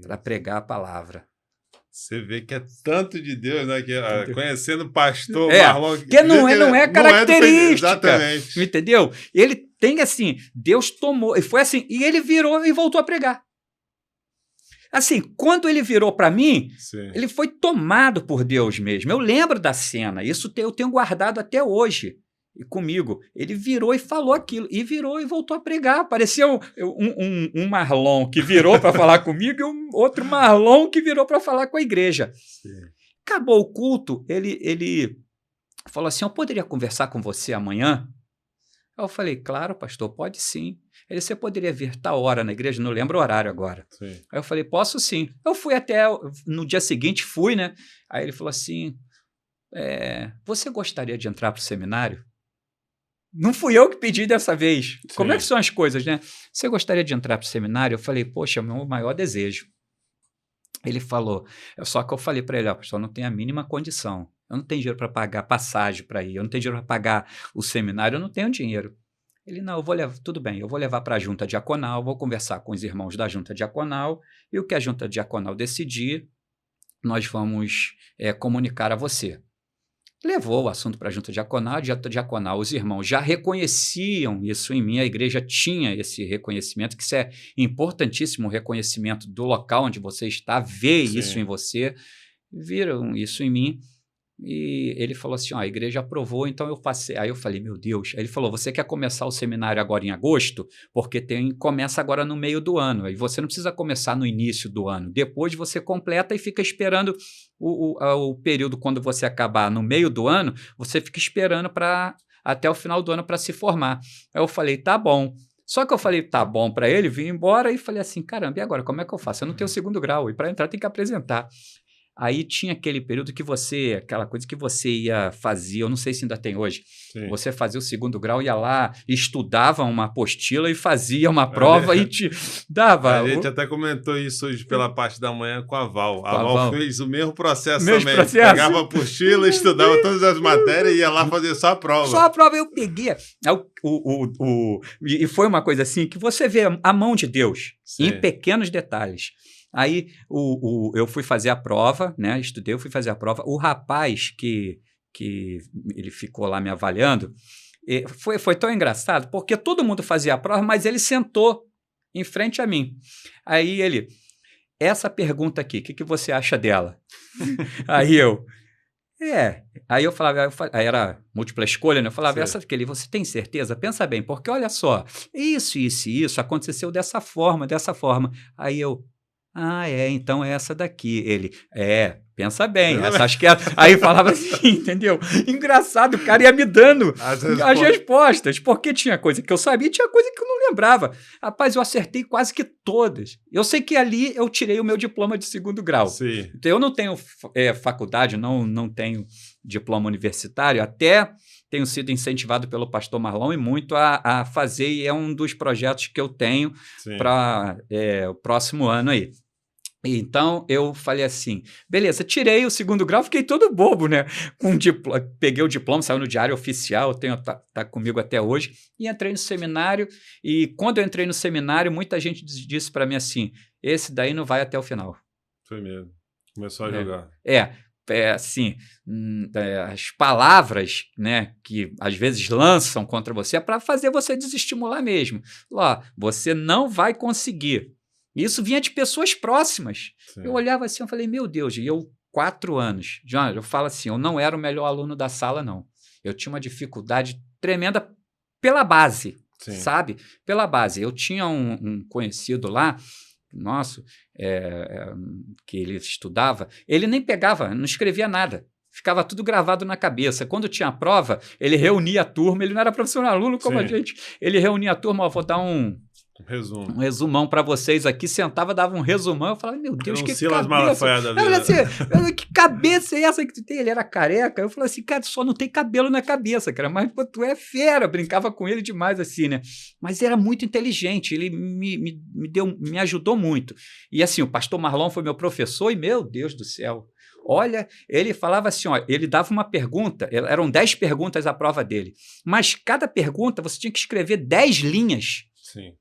para pregar a palavra. Você vê que é tanto de Deus, né? Que, conhecendo o pastor Marlon... Que não é característica. Exatamente. Entendeu? Ele tem assim, Deus tomou, e foi assim, e ele virou e voltou a pregar. Assim, quando ele virou para mim, sim, ele foi tomado por Deus mesmo. Eu lembro da cena, isso eu tenho guardado até hoje. E comigo, ele virou e falou aquilo, e virou e voltou a pregar. Parecia um Marlon que virou para falar comigo e um outro Marlon que virou para falar com a igreja. Sim. Acabou o culto, ele falou assim, eu poderia conversar com você amanhã? Eu falei, claro, pastor, pode sim. Ele, você poderia vir tal hora na igreja? Não lembro o horário agora. Sim. Aí eu falei, posso sim. Eu fui até, no dia seguinte, fui, né? Aí ele falou assim, você gostaria de entrar para o seminário? Não fui eu que pedi dessa vez. Sim. Como é que são as coisas, né? Você gostaria de entrar para o seminário? Eu falei, poxa, é o meu maior desejo. Ele falou, só que eu falei para ele, pastor, não tenho a mínima condição. Eu não tenho dinheiro para pagar passagem para ir, eu não tenho dinheiro para pagar o seminário, eu não tenho dinheiro. Ele, não, eu vou levar, tudo bem, eu vou levar para a junta diaconal, vou conversar com os irmãos da junta diaconal, e o que a junta diaconal decidir, nós vamos comunicar a você. Levou o assunto para a junta diaconal, os irmãos já reconheciam isso em mim, a igreja tinha esse reconhecimento, que isso é importantíssimo, o reconhecimento do local onde você está, ver Sim. isso em você, viram isso em mim, e ele falou assim, a igreja aprovou, então eu passei. Aí eu falei, meu Deus. Aí ele falou, você quer começar o seminário agora em agosto? Porque começa agora no meio do ano, aí você não precisa começar no início do ano, depois você completa e fica esperando o período, quando você acabar no meio do ano, você fica esperando até o final do ano para se formar. Aí eu falei, tá bom. Só que eu falei, tá bom para ele, vim embora e falei assim, caramba, e agora, como é que eu faço? Eu não tenho o segundo grau, e para entrar tem que apresentar. Aí tinha aquele período que aquela coisa que você ia fazer, eu não sei se ainda tem hoje, Sim. você fazia o segundo grau, ia lá, estudava uma apostila e fazia uma prova e te dava. A gente até comentou isso hoje pela parte da manhã com a Val. A Val fez o mesmo processo também. Pegava a apostila, estudava todas as matérias e ia lá fazer só a prova. Só a prova eu peguei. E foi uma coisa assim que você vê a mão de Deus Sim. em pequenos detalhes. Aí eu fui fazer a prova, né? Estudei, eu fui fazer a prova. O rapaz que ele ficou lá me avaliando, foi tão engraçado, porque todo mundo fazia a prova, mas ele sentou em frente a mim. Aí ele, essa pergunta aqui, o que você acha dela? Aí eu, Aí eu falava, aí era múltipla escolha, né? Eu falava, essa aqui, você tem certeza? Pensa bem, porque olha só, isso aconteceu dessa forma. Aí eu, então é essa daqui. Ele, pensa bem, acho que aí falava assim, entendeu? Engraçado, o cara ia me dando as respostas, porque tinha coisa que eu sabia e tinha coisa que eu não lembrava. Rapaz, eu acertei quase que todas. Eu sei que ali eu tirei o meu diploma de segundo grau. Sim. Então, eu não tenho faculdade, não tenho diploma universitário, até tenho sido incentivado pelo pastor Marlon e muito a fazer, e é um dos projetos que eu tenho para o próximo ano aí. Então, eu falei assim, beleza, tirei o 2º grau, fiquei todo bobo, né? Peguei o diploma, saiu no Diário Oficial, tá comigo até hoje, e entrei no seminário, e quando eu entrei no seminário, muita gente disse para mim assim, esse daí não vai até o final. Foi mesmo. Começou a jogar. Assim, as palavras, né, que às vezes lançam contra você é para fazer você desestimular mesmo. Ó, você não vai conseguir. Isso vinha de pessoas próximas. Sim. Eu olhava assim, eu falei, meu Deus, e eu, 4 anos, eu falo assim, eu não era o melhor aluno da sala, não. Eu tinha uma dificuldade tremenda pela base, Sim. sabe? Pela base. Eu tinha um conhecido lá, nosso, que ele estudava, ele nem pegava, não escrevia nada. Ficava tudo gravado na cabeça. Quando tinha a prova, ele reunia a turma, ele não era professor aluno como a gente, ele reunia a turma, vou dar um resumão para vocês aqui, sentava, dava um resumão, eu falava, meu Deus, que cabeça. Que cabeça é essa que tu tem? Ele era careca, eu falei assim, cara, só não tem cabelo na cabeça, cara, mas pô, tu é fera, brincava com ele demais assim, né? Mas era muito inteligente, ele me ajudou muito. E assim, o pastor Marlon foi meu professor e, meu Deus do céu, olha, ele falava assim, ó, ele dava uma pergunta, eram 10 perguntas à prova dele, mas cada pergunta você tinha que escrever 10 linhas. Sim.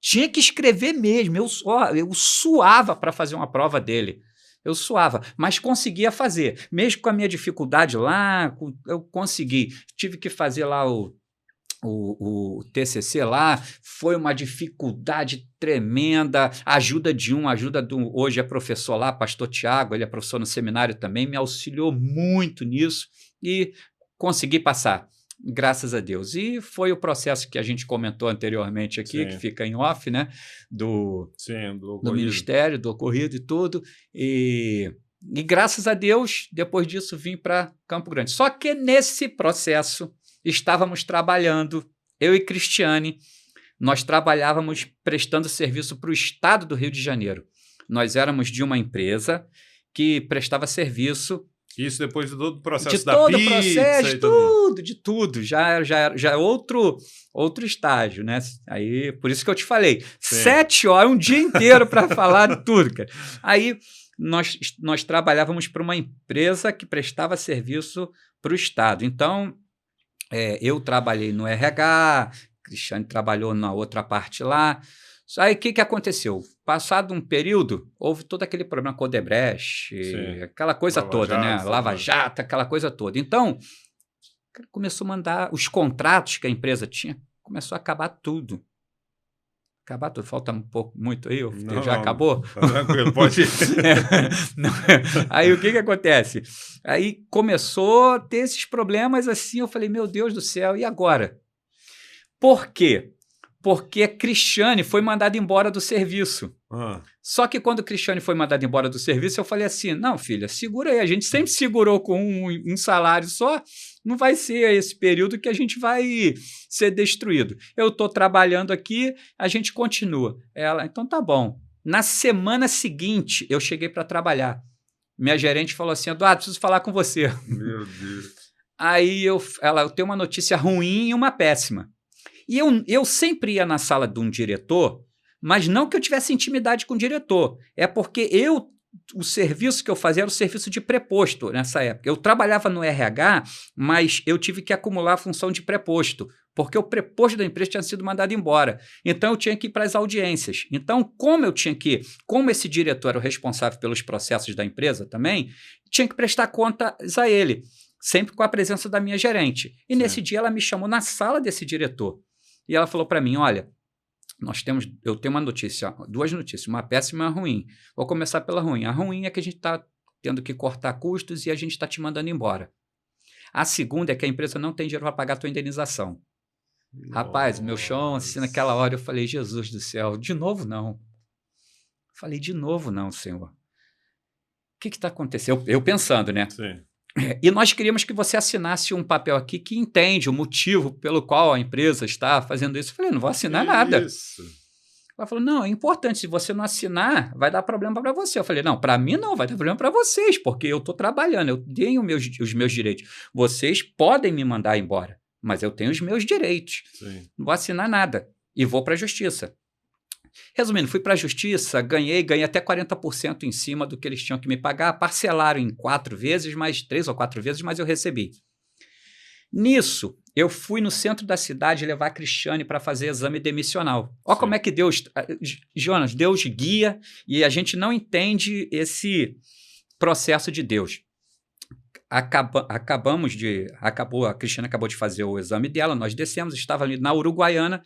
Tinha que escrever mesmo, eu suava para fazer uma prova dele, eu suava, mas conseguia fazer, mesmo com a minha dificuldade lá, eu consegui, tive que fazer lá o TCC lá, foi uma dificuldade tremenda, ajuda do hoje é professor lá, pastor Tiago, ele é professor no seminário também, me auxiliou muito nisso e consegui passar. Graças a Deus. E foi o processo que a gente comentou anteriormente aqui, que fica em off, né? Do ministério, do ocorrido e tudo. E graças a Deus, depois disso, vim para Campo Grande. Só que nesse processo, estávamos trabalhando, eu e Cristiane, nós trabalhávamos prestando serviço para o estado do Rio de Janeiro. Nós éramos de uma empresa que prestava serviço. Isso depois de todo o processo de da todo pizza o processo, de tudo. Já é outro estágio, né? Aí, por isso que eu te falei, 7 horas, um dia inteiro para falar de tudo, cara. Aí, nós trabalhávamos para uma empresa que prestava serviço para o Estado. Então, eu trabalhei no RH, Cristiane trabalhou na outra parte lá. Aí, o que aconteceu? Passado um período, houve todo aquele problema com o Odebrecht, aquela coisa toda, né? Lava Jato, aquela coisa toda. Então, começou a mandar os contratos que a empresa tinha, começou a acabar tudo. Acabar tudo. Falta muito aí? Já acabou? Tá tranquilo, pode ir. Aí, o que acontece? Aí, começou a ter esses problemas assim, eu falei, meu Deus do céu, e agora? Por quê? Porque a Cristiane foi mandada embora do serviço. Só que quando a Cristiane foi mandada embora do serviço, eu falei assim, não, filha, segura aí, a gente sempre segurou com um salário só, não vai ser esse período que a gente vai ser destruído. Eu estou trabalhando aqui, a gente continua. Ela, então tá bom. Na semana seguinte, eu cheguei para trabalhar. Minha gerente falou assim, Eduardo, preciso falar com você. Meu Deus. Aí eu tenho uma notícia ruim e uma péssima. E eu sempre ia na sala de um diretor, mas não que eu tivesse intimidade com o diretor. É porque o serviço que eu fazia era o serviço de preposto nessa época. Eu trabalhava no RH, mas eu tive que acumular a função de preposto, porque o preposto da empresa tinha sido mandado embora. Então, eu tinha que ir para as audiências. Então, como esse diretor era o responsável pelos processos da empresa também, tinha que prestar contas a ele, sempre com a presença da minha gerente. E nesse dia, ela me chamou na sala desse diretor. E ela falou para mim, olha, eu tenho uma notícia, 2 notícias, uma péssima e uma ruim. Vou começar pela ruim. A ruim é que a gente está tendo que cortar custos e a gente está te mandando embora. A segunda é que a empresa não tem dinheiro para pagar a tua indenização. Nossa. Rapaz, meu chão, assim, naquela hora eu falei, Jesus do céu, de novo não. Falei, de novo não, Senhor. O que está acontecendo? Eu pensando, né? Sim. E nós queríamos que você assinasse um papel aqui que entende o motivo pelo qual a empresa está fazendo isso. Eu falei, não vou assinar nada. Ela falou, não, é importante, se você não assinar, vai dar problema para você. Eu falei, não, para mim não, vai dar problema para vocês, porque eu estou trabalhando, eu tenho os meus direitos. Vocês podem me mandar embora, mas eu tenho os meus direitos. Sim. Não vou assinar nada e vou para a justiça. Resumindo, fui para a justiça, ganhei até 40% em cima do que eles tinham que me pagar, parcelaram em 4 vezes, mais 3 ou 4 vezes, mas eu recebi. Nisso, eu fui no centro da cidade levar a Cristiane para fazer exame demissional. Olha como é que Deus, Jonas, Deus guia e a gente não entende esse processo de Deus. A Cristiane acabou de fazer o exame dela, nós descemos, estava ali na Uruguaiana,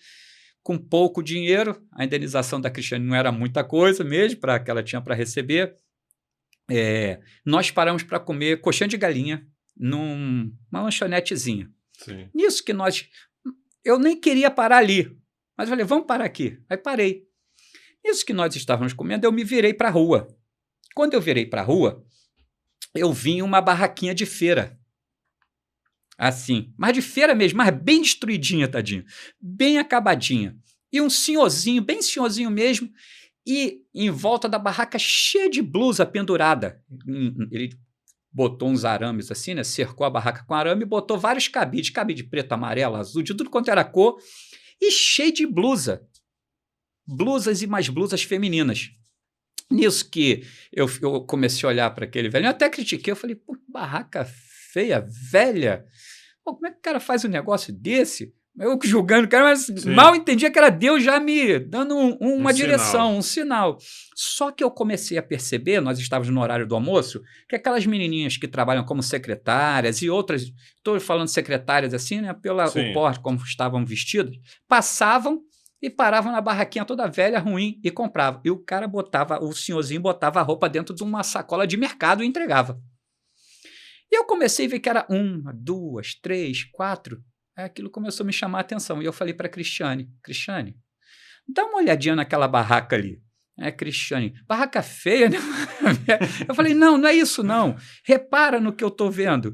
com pouco dinheiro, a indenização da Cristiane não era muita coisa mesmo, para que ela tinha para receber. Nós paramos para comer coxinha de galinha numa lanchonetezinha. Sim. Nisso que eu nem queria parar ali, mas eu falei, vamos parar aqui. Aí parei. Nisso que nós estávamos comendo, eu me virei para a rua. Quando eu virei para a rua, eu vi uma barraquinha de feira. Assim, mas de feira mesmo, mas bem destruidinha, tadinho. Bem acabadinha. E um senhorzinho, bem senhorzinho mesmo, e em volta da barraca cheia de blusa pendurada. Ele botou uns arames assim, né? Cercou a barraca com arame e botou vários cabides preto, amarelo, azul, de tudo quanto era cor, e cheio de blusa. Blusas e mais blusas femininas. Nisso que eu comecei a olhar para aquele velho, eu até critiquei, eu falei, pô, barraca feia, velha. Pô, como é que o cara faz um negócio desse? Eu julgando o cara, mas mal entendia que era Deus já me dando uma direção, um sinal. Só que eu comecei a perceber, nós estávamos no horário do almoço, que aquelas menininhas que trabalham como secretárias e outras, estou falando secretárias assim, né, pelo porte, como estavam vestidas, passavam e paravam na barraquinha toda velha, ruim, e compravam. E o senhorzinho botava a roupa dentro de uma sacola de mercado e entregava. E eu comecei a ver que era 1, 2, 3, 4. Aí aquilo começou a me chamar a atenção. E eu falei para a Cristiane, dá uma olhadinha naquela barraca ali. Cristiane, barraca feia, né? Eu falei, não é isso não. Repara no que eu estou vendo.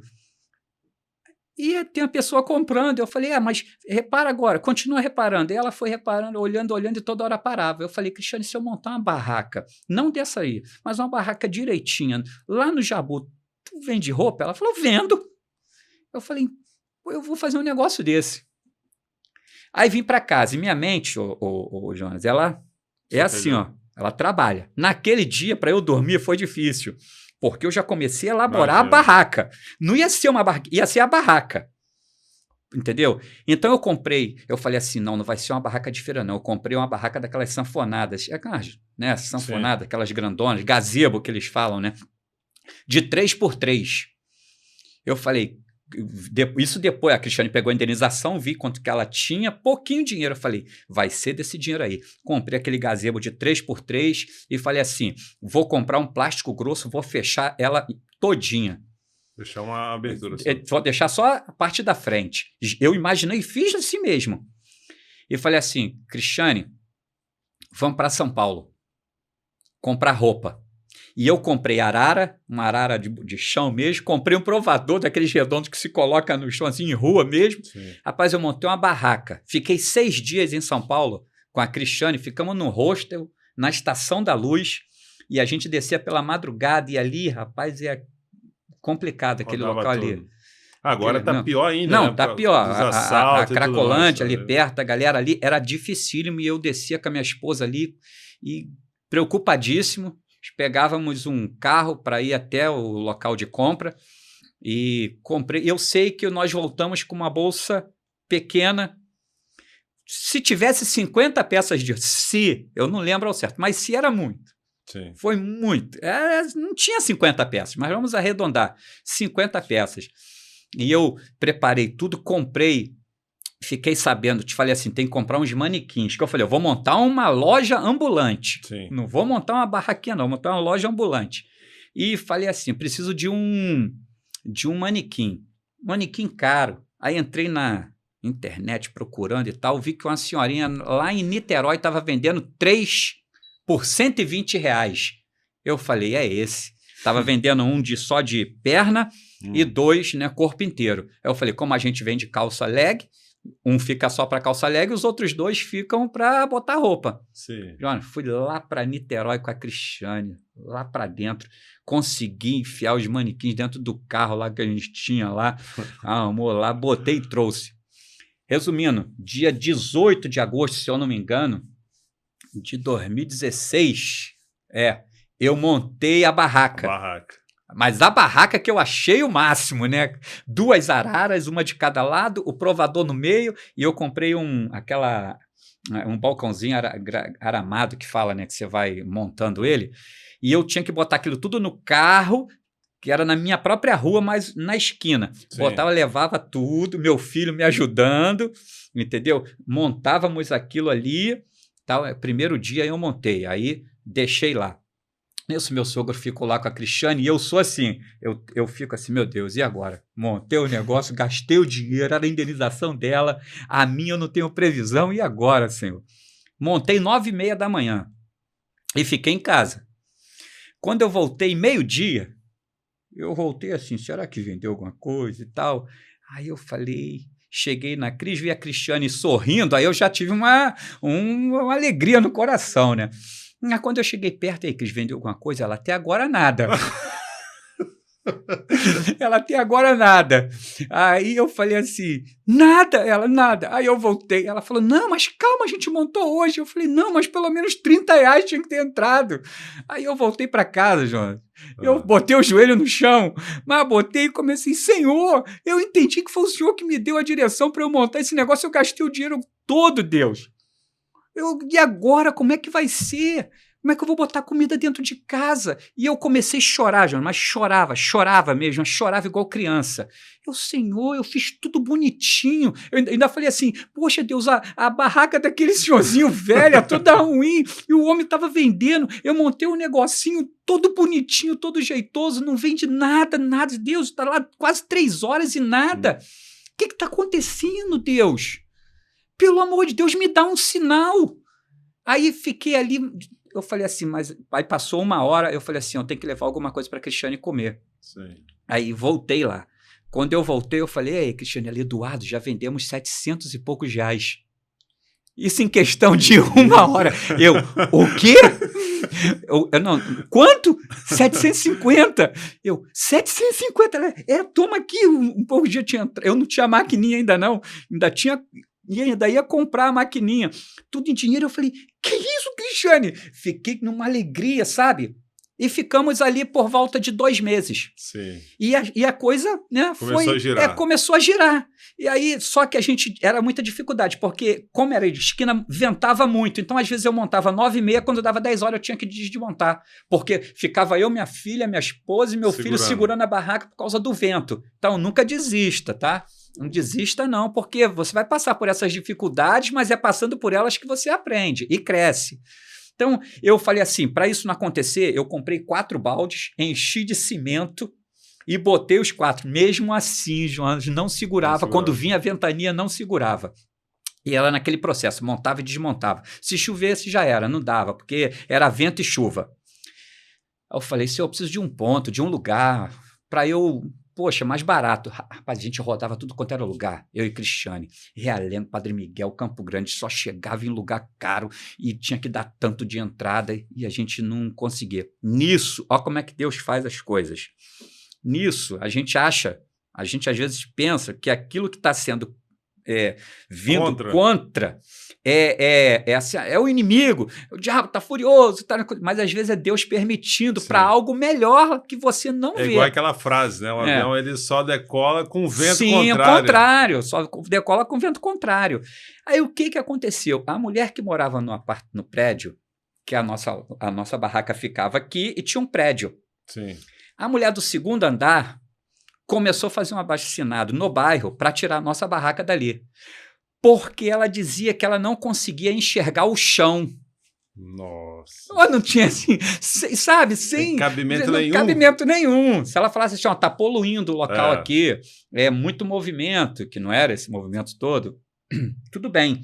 E tem a pessoa comprando. Eu falei, mas repara agora, continua reparando. E ela foi reparando, olhando e toda hora parava. Eu falei, Cristiane, se eu montar uma barraca, não dessa aí, mas uma barraca direitinha, lá no Jabu, tu vende roupa? Ela falou, vendo. Eu falei, eu vou fazer um negócio desse. Aí vim para casa. E minha mente, ô Jonas, ela é assim, ó, ela trabalha. Naquele dia, para eu dormir, foi difícil. Porque eu já comecei a elaborar a barraca. Não ia ser uma barraca, ia ser a barraca. Entendeu? Então eu falei assim, não vai ser uma barraca de feira, não. Eu comprei uma barraca daquelas sanfonadas. Né? Sanfonada, aquelas grandonas, gazebo que eles falam, né? De 3x3. Eu falei, isso depois, a Cristiane pegou a indenização, vi quanto que ela tinha, pouquinho dinheiro. Eu falei, vai ser desse dinheiro aí. Comprei aquele gazebo de 3x3 e falei assim, vou comprar um plástico grosso, vou fechar ela todinha. Deixar uma abertura. Vou deixar só a parte da frente. Eu imaginei e fiz assim mesmo. E falei assim, Cristiane, vamos para São Paulo comprar roupa. E eu comprei uma arara de chão mesmo, comprei um provador daqueles redondos que se coloca no chão assim, em rua mesmo. Sim. Rapaz, eu montei uma barraca. Fiquei 6 dias em São Paulo com a Cristiane, ficamos no hostel, na Estação da Luz, e a gente descia pela madrugada, e ali, rapaz, é complicado aquele local ali. Agora tá pior ainda, não, né? Tá pior. A Cracolândia ali perto, a galera ali, era dificílimo, e eu descia com a minha esposa ali, e preocupadíssimo. Pegávamos um carro para ir até o local de compra e comprei. Eu sei que nós voltamos com uma bolsa pequena. Se tivesse 50 peças eu não lembro ao certo, mas se era muito. Sim. Foi muito. Não tinha 50 peças, mas vamos arredondar. 50 peças. E eu preparei tudo, comprei. Fiquei sabendo, te falei assim, tem que comprar uns manequins, que eu falei, eu vou montar uma loja ambulante. Sim. Não vou montar uma barraquinha não, vou montar uma loja ambulante. E falei assim, preciso de um manequim caro. Aí entrei na internet procurando e tal, vi que uma senhorinha lá em Niterói estava vendendo 3 por R$120. Eu falei, é esse. Estava vendendo só de perna e 2, né, corpo inteiro. Aí eu falei, como a gente vende calça leg, um fica só para calça leg e os outros 2 ficam para botar roupa. Sim. Joana, fui lá para Niterói com a Cristiane, lá para dentro, consegui enfiar os manequins dentro do carro lá que a gente tinha lá, amor, lá, botei e trouxe. Resumindo, dia 18 de agosto, se eu não me engano, de 2016, eu montei a barraca. Mas a barraca que eu achei o máximo, né? 2 araras, uma de cada lado, o provador no meio, e eu comprei um balcãozinho aramado que fala, né? Que você vai montando ele, e eu tinha que botar aquilo tudo no carro, que era na minha própria rua, mas na esquina. Sim. Botava, levava tudo, meu filho me ajudando, entendeu? Montávamos aquilo ali, tal. Primeiro dia eu montei, aí deixei lá. Isso, meu sogro ficou lá com a Cristiane, e eu sou assim, eu fico assim, meu Deus, e agora? Montei o negócio, gastei o dinheiro, era a indenização dela, a minha eu não tenho previsão, e agora, Senhor? Montei 9h30 da manhã e fiquei em casa. Quando eu voltei meio-dia, eu voltei assim, será que vendeu alguma coisa e tal? Aí eu falei, cheguei na Cris, vi a Cristiane sorrindo, aí eu já tive uma alegria no coração, né? Quando eu cheguei perto, aí, Cris, vendeu alguma coisa? Ela, até agora nada. Ela, até agora nada. Aí eu falei assim, nada? Ela, nada. Aí eu voltei, ela falou, não, mas calma, a gente montou hoje. Eu falei, não, mas pelo menos R$30 tinha que ter entrado. Aí eu voltei para casa, Jonas. Eu botei o joelho no chão, mas botei e comecei, Senhor, eu entendi que foi o Senhor que me deu a direção para eu montar esse negócio, eu gastei o dinheiro todo, Deus. E agora, como é que vai ser? Como é que eu vou botar comida dentro de casa? E eu comecei a chorar, João, mas chorava mesmo, chorava igual criança. Senhor, eu fiz tudo bonitinho. Eu ainda falei assim, poxa Deus, a barraca daquele senhorzinho velha, toda ruim, e o homem estava vendendo. Eu montei um negocinho todo bonitinho, todo jeitoso, não vende nada. Deus, está lá quase 3 horas e nada. O que está acontecendo, Deus? Pelo amor de Deus, me dá um sinal. Aí fiquei ali, eu falei assim, mas aí passou 1 hora, eu falei assim, eu tenho que levar alguma coisa para a Cristiane comer. Sim. Aí voltei lá. Quando eu voltei, eu falei, ei, Cristiane, ali Eduardo, já vendemos 700 e poucos reais. Isso em questão de 1 hora. O quê? Não, quanto? 750. 750? Toma aqui. Um pouco de dia eu não tinha maquininha ainda não, e ainda ia comprar a maquininha, tudo em dinheiro. Eu falei, que isso, Cristiane? Fiquei numa alegria, sabe? E ficamos ali por volta de 2 meses. Sim. E a coisa, né, começou a girar. E aí, só que a gente, era muita dificuldade, porque como era de esquina, ventava muito. Então, às vezes, eu montava 9h30, quando dava 10 horas, eu tinha que desmontar. Porque ficava eu, minha filha, minha esposa e meu filho segurando a barraca por causa do vento. Então, nunca desista, tá? Não desista não, porque você vai passar por essas dificuldades, mas é passando por elas que você aprende e cresce. Então, eu falei assim, para isso não acontecer, eu comprei 4 baldes, enchi de cimento e botei os 4. Mesmo assim, João, não segurava. Quando vinha a ventania, não segurava. E ela naquele processo, montava e desmontava. Se chovesse, já era, não dava, porque era vento e chuva. Aí eu falei, eu preciso de um ponto, de um lugar, para eu... Poxa, mais barato. Rapaz, a gente rodava tudo quanto era lugar. Eu e Cristiane. Realengo, Padre Miguel, Campo Grande, só chegava em lugar caro e tinha que dar tanto de entrada e a gente não conseguia. Nisso, olha como é que Deus faz as coisas. Nisso, a gente às vezes pensa que aquilo que está sendo vindo contra é o inimigo, o diabo está furioso, mas às vezes é Deus permitindo para algo melhor que você não vê. É igual aquela frase, né? O avião ele só decola com vento contrário. Sim, o contrário, só decola com vento contrário. Aí o que aconteceu? A mulher que morava no prédio, que a nossa barraca ficava aqui e tinha um prédio. Sim. A mulher do 2º andar começou a fazer um abaixo-assinado no bairro para tirar a nossa barraca dali. Porque ela dizia que ela não conseguia enxergar o chão. Nossa. Ela não tinha assim, sabe? Sem cabimento nenhum. Se ela falasse assim, tá poluindo o local aqui, muito movimento, que não era esse movimento todo, tudo bem.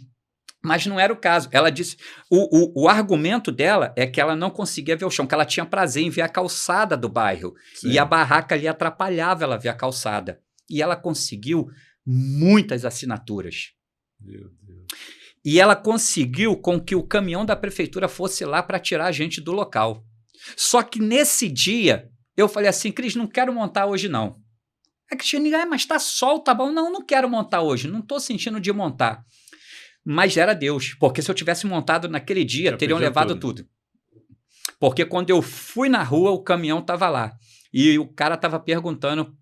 Mas não era o caso. Ela disse, o argumento dela é que ela não conseguia ver o chão, que ela tinha prazer em ver a calçada do bairro. Sim. E a barraca ali atrapalhava ela ver a calçada. E ela conseguiu muitas assinaturas. Meu Deus. E ela conseguiu com que o caminhão da prefeitura fosse lá para tirar a gente do local. Só que nesse dia, eu falei assim, Cris, não quero montar hoje não. A Cristiane, mas tá sol, tá bom? Não quero montar hoje, não estou sentindo de montar. Mas era Deus, porque se eu tivesse montado naquele dia, Já teriam perdia levado tudo. Porque quando eu fui na rua, o caminhão estava lá. E o cara estava perguntando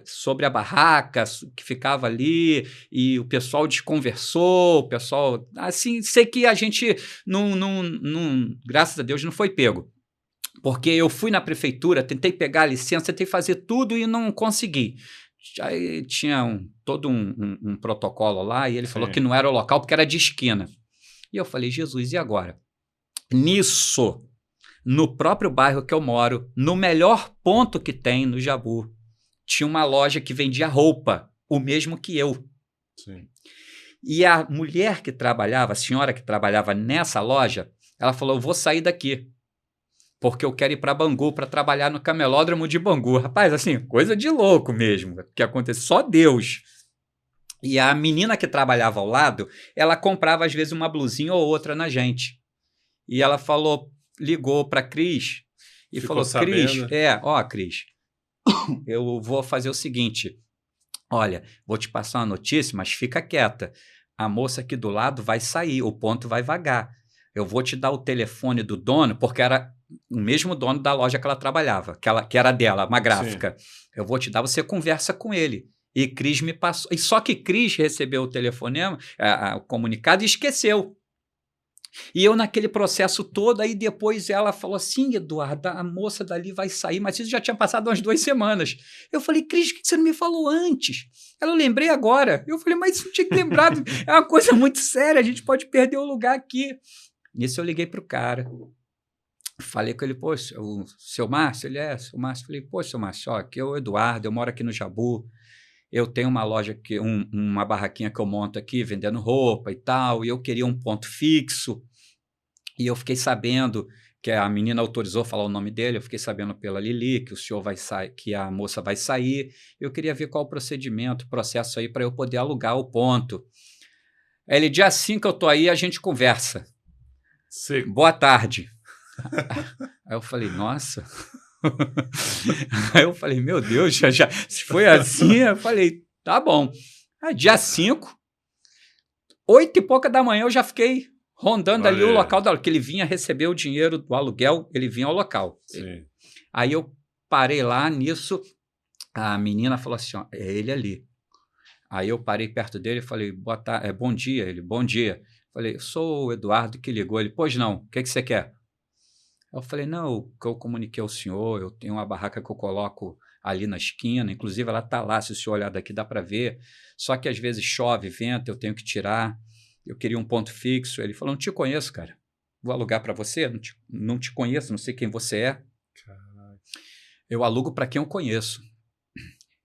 sobre a barraca que ficava ali, e o pessoal desconversou, o pessoal... Assim, sei que a gente, graças a Deus, não foi pego. Porque eu fui na prefeitura, tentei pegar a licença, tentei fazer tudo e não consegui. Aí tinha todo um protocolo lá, e ele falou que não era o local, porque era de esquina. E eu falei, Jesus, e agora? Nisso, no próprio bairro que eu moro, no melhor ponto que tem no Jabu, tinha uma loja que vendia roupa, o mesmo que eu. Sim. E a mulher que trabalhava, a senhora que trabalhava nessa loja, ela falou, eu vou sair daqui, porque eu quero ir para Bangu, para trabalhar no camelódromo de Bangu. Rapaz, assim, coisa de louco mesmo, que aconteceu, só Deus. E a menina que trabalhava ao lado, ela comprava às vezes uma blusinha ou outra na gente. E ela falou, ligou para a Cris e Ficou falou, Cris, sabendo. Cris, eu vou fazer o seguinte, olha, vou te passar uma notícia, mas fica quieta. A moça aqui do lado vai sair, o ponto vai vagar. Eu vou te dar o telefone do dono, porque era o mesmo dono da loja que ela trabalhava, que era dela, uma gráfica. Sim. Eu vou te dar, você conversa com ele. E Cris me passou. E só que Cris recebeu o telefonema, o comunicado e esqueceu. E eu naquele processo todo, aí depois ela falou assim, Eduardo, a moça dali vai sair, mas isso já tinha passado umas 2 semanas. Eu falei, Cris, por que você não me falou antes? Eu lembrei agora. Eu falei, mas isso não tinha que lembrar, é uma coisa muito séria, a gente pode perder o lugar aqui. Nisso eu liguei para o cara, falei com ele, poxa, o seu Márcio? Ele seu Márcio. Falei, poxa, seu Márcio, aqui é o Eduardo, eu moro aqui no Jabu, eu tenho uma loja, uma barraquinha que eu monto aqui, vendendo roupa e tal, e eu queria um ponto fixo, e eu fiquei sabendo que a menina autorizou falar o nome dele, eu fiquei sabendo pela Lili que o senhor vai sair, que a moça vai sair, eu queria ver qual o procedimento, o processo aí para eu poder alugar o ponto. Ele, dia 5 eu tô aí, a gente conversa. Sim. Boa tarde. Aí eu falei, nossa... Aí eu falei, meu Deus, já se foi assim, eu falei, tá bom. Aí, dia 5, 8 e pouca da manhã, eu já fiquei rondando ali o local, que ele vinha receber o dinheiro do aluguel, ele vinha ao local. Sim. Aí eu parei lá, nisso, a menina falou assim, ó, é ele ali. Aí eu parei perto dele e falei, bom dia. Ele, bom dia. Falei, sou o Eduardo que ligou. Ele, pois não, o que você quer? Eu falei, não, que eu comuniquei ao senhor, eu tenho uma barraca que eu coloco ali na esquina, inclusive ela está lá, se o senhor olhar daqui dá para ver, só que às vezes chove, venta, eu tenho que tirar, eu queria um ponto fixo. Ele falou, não te conheço, cara, vou alugar para você, não te conheço, não sei quem você é. Caraca. Eu alugo para quem eu conheço.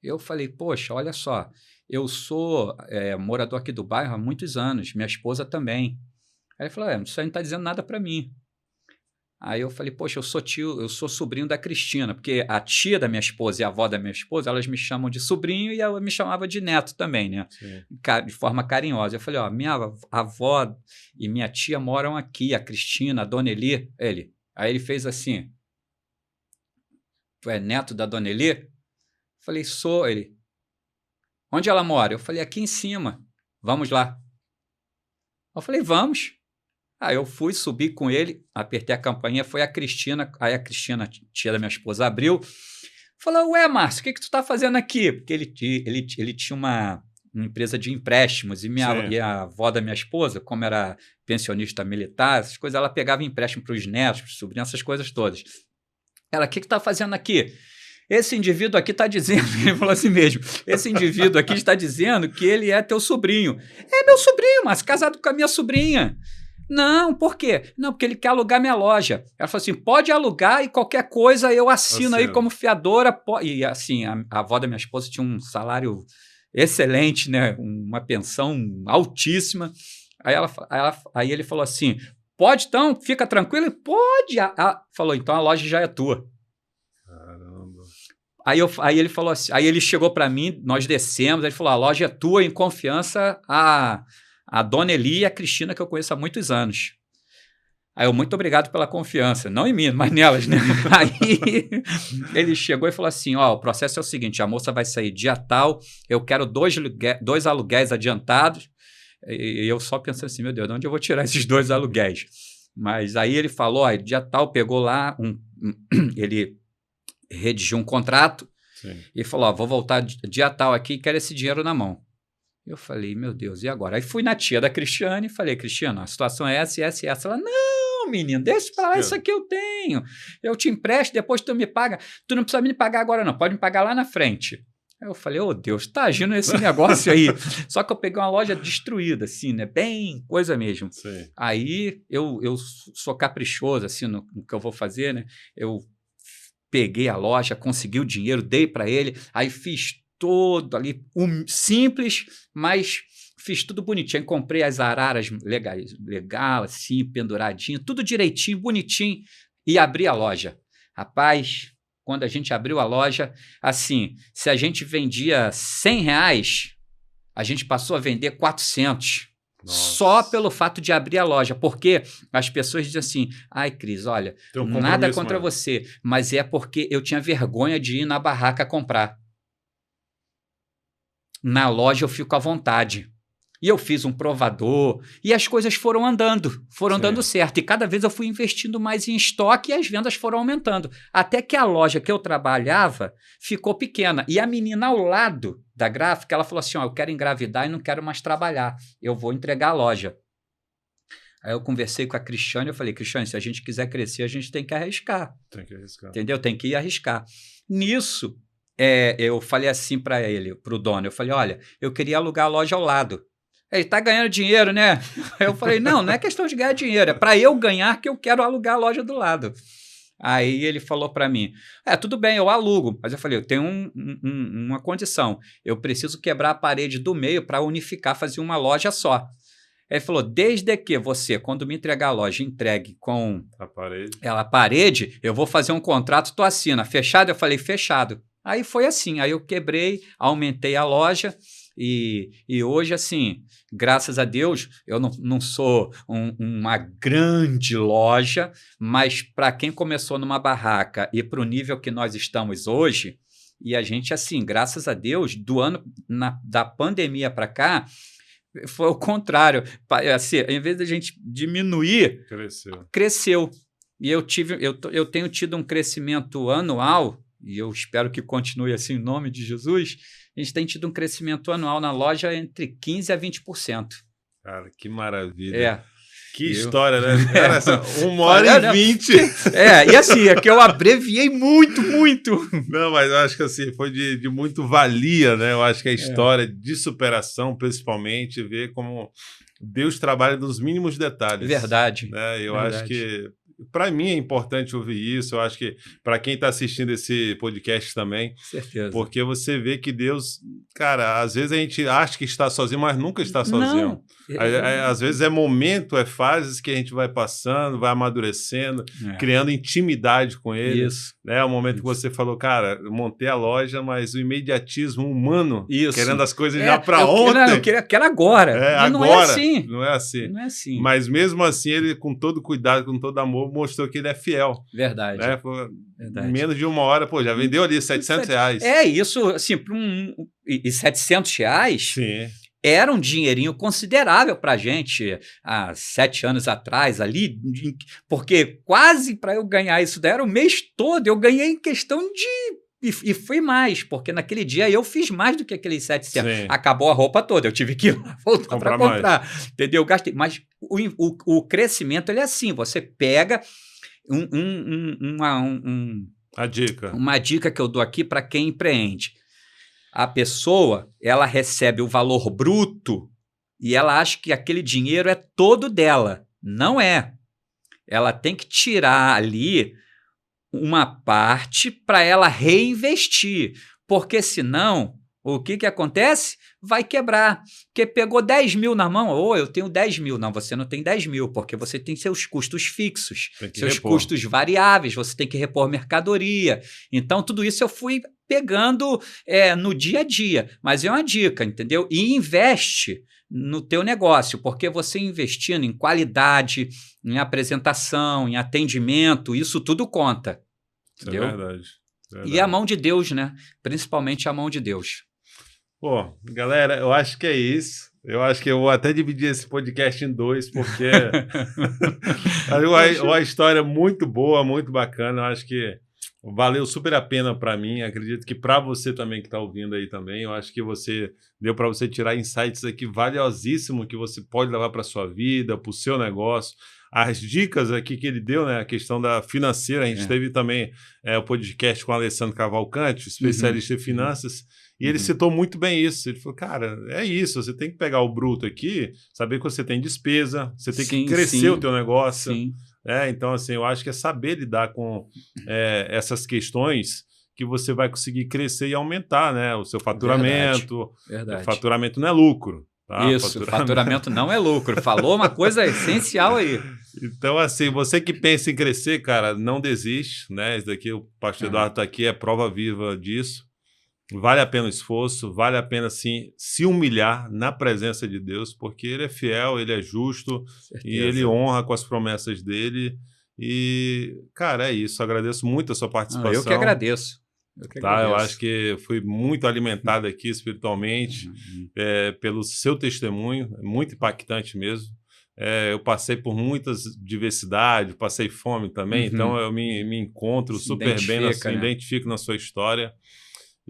Eu falei, poxa, olha só, eu sou morador aqui do bairro há muitos anos, minha esposa também. Aí ele falou, isso aí não está dizendo nada para mim. Aí eu falei, poxa, eu sou sobrinho da Cristina, porque a tia da minha esposa e a avó da minha esposa, elas me chamam de sobrinho e ela me chamava de neto também, né? Sim. De forma carinhosa. Eu falei, minha avó e minha tia moram aqui, a Cristina, a Dona Eli. Aí ele fez assim, tu é neto da Dona Eli? Eu falei, sou. Ele, onde ela mora? Eu falei, aqui em cima, vamos lá. Eu falei, vamos. Aí eu fui, subi com ele, apertei a campainha, foi a Cristina, aí a Cristina, tia da minha esposa, abriu, falou, ué, Márcio, o que tu tá fazendo aqui? Porque ele tinha uma empresa de empréstimos, e a avó da minha esposa, como era pensionista militar, essas coisas, ela pegava empréstimo para os netos, para os sobrinhos, essas coisas todas. Ela, o que tu tá fazendo aqui? Esse indivíduo aqui está dizendo, ele falou assim mesmo, esse indivíduo aqui está dizendo que ele é teu sobrinho. É meu sobrinho, Márcio, casado com a minha sobrinha. Não, por quê? Não, porque ele quer alugar minha loja. Ela falou assim, pode alugar e qualquer coisa eu assino aí como fiadora. E assim, a avó da minha esposa tinha um salário excelente, né? Uma pensão altíssima. Aí ele falou assim, pode então? Fica tranquilo? Pode. Falou, então a loja já é tua. Caramba. Aí ele falou assim, aí ele chegou para mim, nós descemos, ele falou, a loja é tua, em confiança, a Dona Eli e a Cristina, que eu conheço há muitos anos. Aí eu, muito obrigado pela confiança, não em mim, mas nelas, né? Aí ele chegou e falou assim, o processo é o seguinte, a moça vai sair dia tal, eu quero 2 aluguéis adiantados, E eu só pensando assim, meu Deus, de onde eu vou tirar esses 2 aluguéis? Mas aí ele falou, ó, dia tal, pegou lá, ele redigiu um contrato. Sim. E falou, ó, vou voltar dia tal aqui e quero esse dinheiro na mão. Eu falei, meu Deus, e agora? Aí fui na tia da Cristiane e falei, Cristiane, a situação é essa e essa e essa. Ela, não, menino, deixa pra lá, isso aqui eu tenho. Eu te empresto, depois tu me paga. Tu não precisa me pagar agora não, pode me pagar lá na frente. Aí eu falei, ô Deus, tá agindo esse negócio aí. Só que eu peguei uma loja destruída, assim, né? Bem coisa mesmo. Sim. Aí eu sou caprichoso, assim, no que eu vou fazer, né? Eu peguei a loja, consegui o dinheiro, dei para ele, aí fiz todo ali, simples, mas fiz tudo bonitinho. Aí comprei as araras legal, assim, penduradinho, tudo direitinho, bonitinho, e abri a loja. Rapaz, quando a gente abriu a loja, assim, se a gente vendia R$100, a gente passou a vender 400. Nossa. Só pelo fato de abrir a loja, porque as pessoas dizem assim, ai Cris, olha, nada contra você, mas é porque eu tinha vergonha de ir na barraca comprar. Na loja eu fico à vontade. E eu fiz um provador e as coisas foram dando certo. E cada vez eu fui investindo mais em estoque e as vendas foram aumentando. Até que a loja que eu trabalhava ficou pequena. E a menina ao lado da gráfica, ela falou assim, ó, eu quero engravidar e não quero mais trabalhar. Eu vou entregar a loja. Aí eu conversei com a Cristiane, eu falei, Cristiane, se a gente quiser crescer, a gente tem que arriscar. Tem que arriscar. Entendeu? Tem que ir arriscar. Nisso, eu falei assim para ele, para o dono, eu falei, olha, eu queria alugar a loja ao lado. Ele tá ganhando dinheiro, né? Aí eu falei, não é questão de ganhar dinheiro, é para eu ganhar que eu quero alugar a loja do lado. Aí ele falou para mim, tudo bem, eu alugo. Mas eu falei, eu tenho uma condição, eu preciso quebrar a parede do meio para unificar, fazer uma loja só. Ele falou, desde que você, quando me entregar a loja, entregue com a parede, eu vou fazer um contrato, tu assina. Fechado? Eu falei, fechado. Aí foi assim, aí eu quebrei, aumentei a loja e hoje, assim, graças a Deus, eu não sou uma grande loja, mas para quem começou numa barraca e para o nível que nós estamos hoje, e a gente, assim, graças a Deus, do ano da pandemia para cá, foi o contrário. Assim, em vez da gente diminuir, cresceu. E eu tenho tido um crescimento anual, e eu espero que continue assim em nome de Jesus, a gente tem tido um crescimento anual na loja entre 15% a 20%. Cara, que maravilha. Que história, né? 1h20. E assim, é que eu abreviei muito. Não, mas eu acho que assim, foi de muito valia, né? Eu acho que a história de superação, principalmente, ver como Deus trabalha nos mínimos detalhes. Verdade. Né? Eu acho que, para mim, é importante ouvir isso. Eu acho que para quem está assistindo esse podcast também, certeza. Porque você vê que Deus, cara, às vezes a gente acha que está sozinho, mas nunca está sozinho. Às vezes é momento, é fases que a gente vai passando, vai amadurecendo, criando intimidade com Ele. Isso. Né? O momento que você falou, cara, eu montei a loja, mas o imediatismo humano, querendo as coisas já para ontem. Eu quero agora. Agora. Não é assim. Não é assim. Não é assim. Mas mesmo assim, ele, com todo cuidado, com todo amor, mostrou que ele é fiel. Verdade. Né? Em menos de 1 hora, já vendeu ali R$700. Isso, assim, e R$700... Sim. Era um dinheirinho considerável para a gente há 7 anos atrás ali, porque quase para eu ganhar isso daí era o mês todo, eu ganhei em questão de... E fui mais, porque naquele dia eu fiz mais do que aqueles 700. Sim. Acabou a roupa toda, eu tive que ir lá voltar para comprar. Entendeu? Eu gastei. Mas o crescimento ele é assim, você pega uma dica que eu dou aqui para quem empreende. A pessoa, ela recebe o valor bruto e ela acha que aquele dinheiro é todo dela. Não é. Ela tem que tirar ali uma parte para ela reinvestir, porque senão, o que acontece? Vai quebrar, porque pegou 10 mil na mão, eu tenho 10 mil. Não, você não tem 10 mil, porque você tem seus custos fixos, seus custos variáveis, você tem que repor mercadoria. Então, tudo isso eu fui pegando no dia a dia, mas é uma dica, entendeu? E investe no teu negócio, porque você investindo em qualidade, em apresentação, em atendimento, isso tudo conta. Entendeu? É verdade. E a mão de Deus, né? Principalmente a mão de Deus. Pô, galera, eu acho que é isso. Eu acho que eu vou até dividir esse podcast em dois, porque é uma história muito boa, muito bacana. Eu acho que valeu super a pena para mim. Acredito que para você também que está ouvindo aí também. Eu acho que deu para você tirar insights aqui valiosíssimos que você pode levar para sua vida, para o seu negócio. As dicas aqui que ele deu, né? A questão da financeira. A gente teve também o podcast com o Alessandro Cavalcante, especialista em finanças. E ele citou muito bem isso. Ele falou, cara, é isso, você tem que pegar o bruto aqui, saber que você tem despesa, você tem que crescer o teu negócio. Então, assim, eu acho que é saber lidar com essas questões que você vai conseguir crescer e aumentar, né? O seu faturamento. Verdade. O faturamento não é lucro. Tá? Isso, faturamento não é lucro. Falou uma coisa essencial aí. Então, assim, você que pensa em crescer, cara, não desiste, né? Isso daqui, o pastor Eduardo está aqui, é prova viva disso. Vale a pena o esforço, vale a pena, sim, se humilhar na presença de Deus, porque Ele é fiel, Ele é justo e Ele honra com as promessas dele. E, cara, é isso. Agradeço muito a sua participação. Eu que agradeço. Eu acho que fui muito alimentado aqui espiritualmente pelo seu testemunho, é muito impactante mesmo. Eu passei por muitas diversidades, passei fome também, então eu me encontro super bem, me identifico na sua história.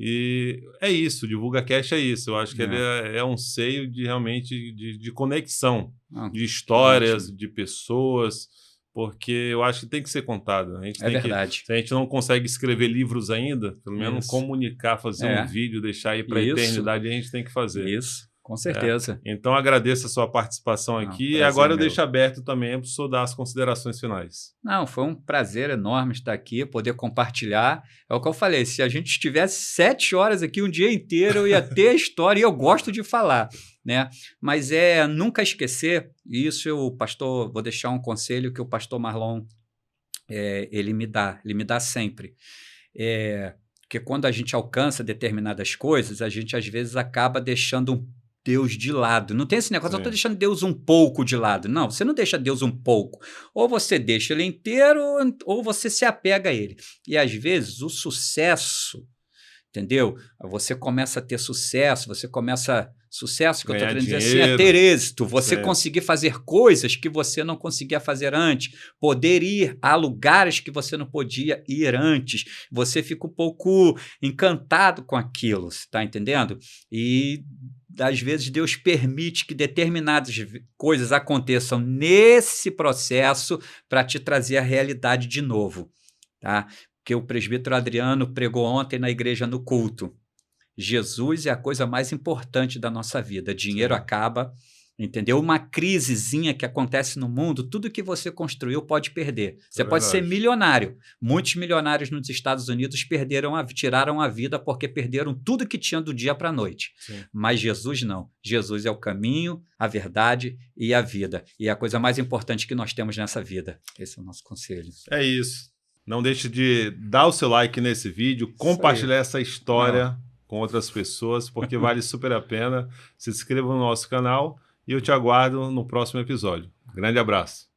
E é isso, o Divulga Cash é isso. Eu acho que ele é um seio de realmente de conexão, de histórias, de pessoas, porque eu acho que tem que ser contado. A gente verdade. Se a gente não consegue escrever livros ainda, pelo menos comunicar, fazer um vídeo, deixar aí para a eternidade, a gente tem que fazer. Isso. Com certeza. Então, agradeço a sua participação aqui e agora eu deixo aberto também para o senhor dar as considerações finais. Não, foi um prazer enorme estar aqui, poder compartilhar. É o que eu falei, se a gente estivesse 7 horas aqui um dia inteiro, eu ia ter a história e eu gosto de falar, né? Mas nunca esquecer, e isso vou deixar um conselho que o pastor Marlon, ele me dá sempre. Porque quando a gente alcança determinadas coisas, a gente às vezes acaba deixando Deus de lado. Não tem esse negócio, eu estou deixando Deus um pouco de lado. Não, você não deixa Deus um pouco. Ou você deixa ele inteiro, ou você se apega a ele. E às vezes o sucesso, entendeu? Você começa a ter sucesso, sucesso que eu estou querendo dizer assim, é ter êxito, você conseguir fazer coisas que você não conseguia fazer antes, poder ir a lugares que você não podia ir antes, você fica um pouco encantado com aquilo, você está entendendo? E às vezes Deus permite que determinadas coisas aconteçam nesse processo para te trazer a realidade de novo, tá? Porque o presbítero Adriano pregou ontem na igreja no culto. Jesus é a coisa mais importante da nossa vida. Dinheiro acaba, entendeu? Uma crisezinha que acontece no mundo, tudo que você construiu pode perder. Você pode ser milionário. Muitos milionários nos Estados Unidos tiraram a vida porque perderam tudo que tinham do dia para a noite. Mas Jesus não. Jesus é o caminho, a verdade e a vida. E é a coisa mais importante que nós temos nessa vida. Esse é o nosso conselho. É isso. Não deixe de dar o seu like nesse vídeo, compartilhar essa história com outras pessoas, porque vale super a pena. Se inscreva no nosso canal e eu te aguardo no próximo episódio. Grande abraço.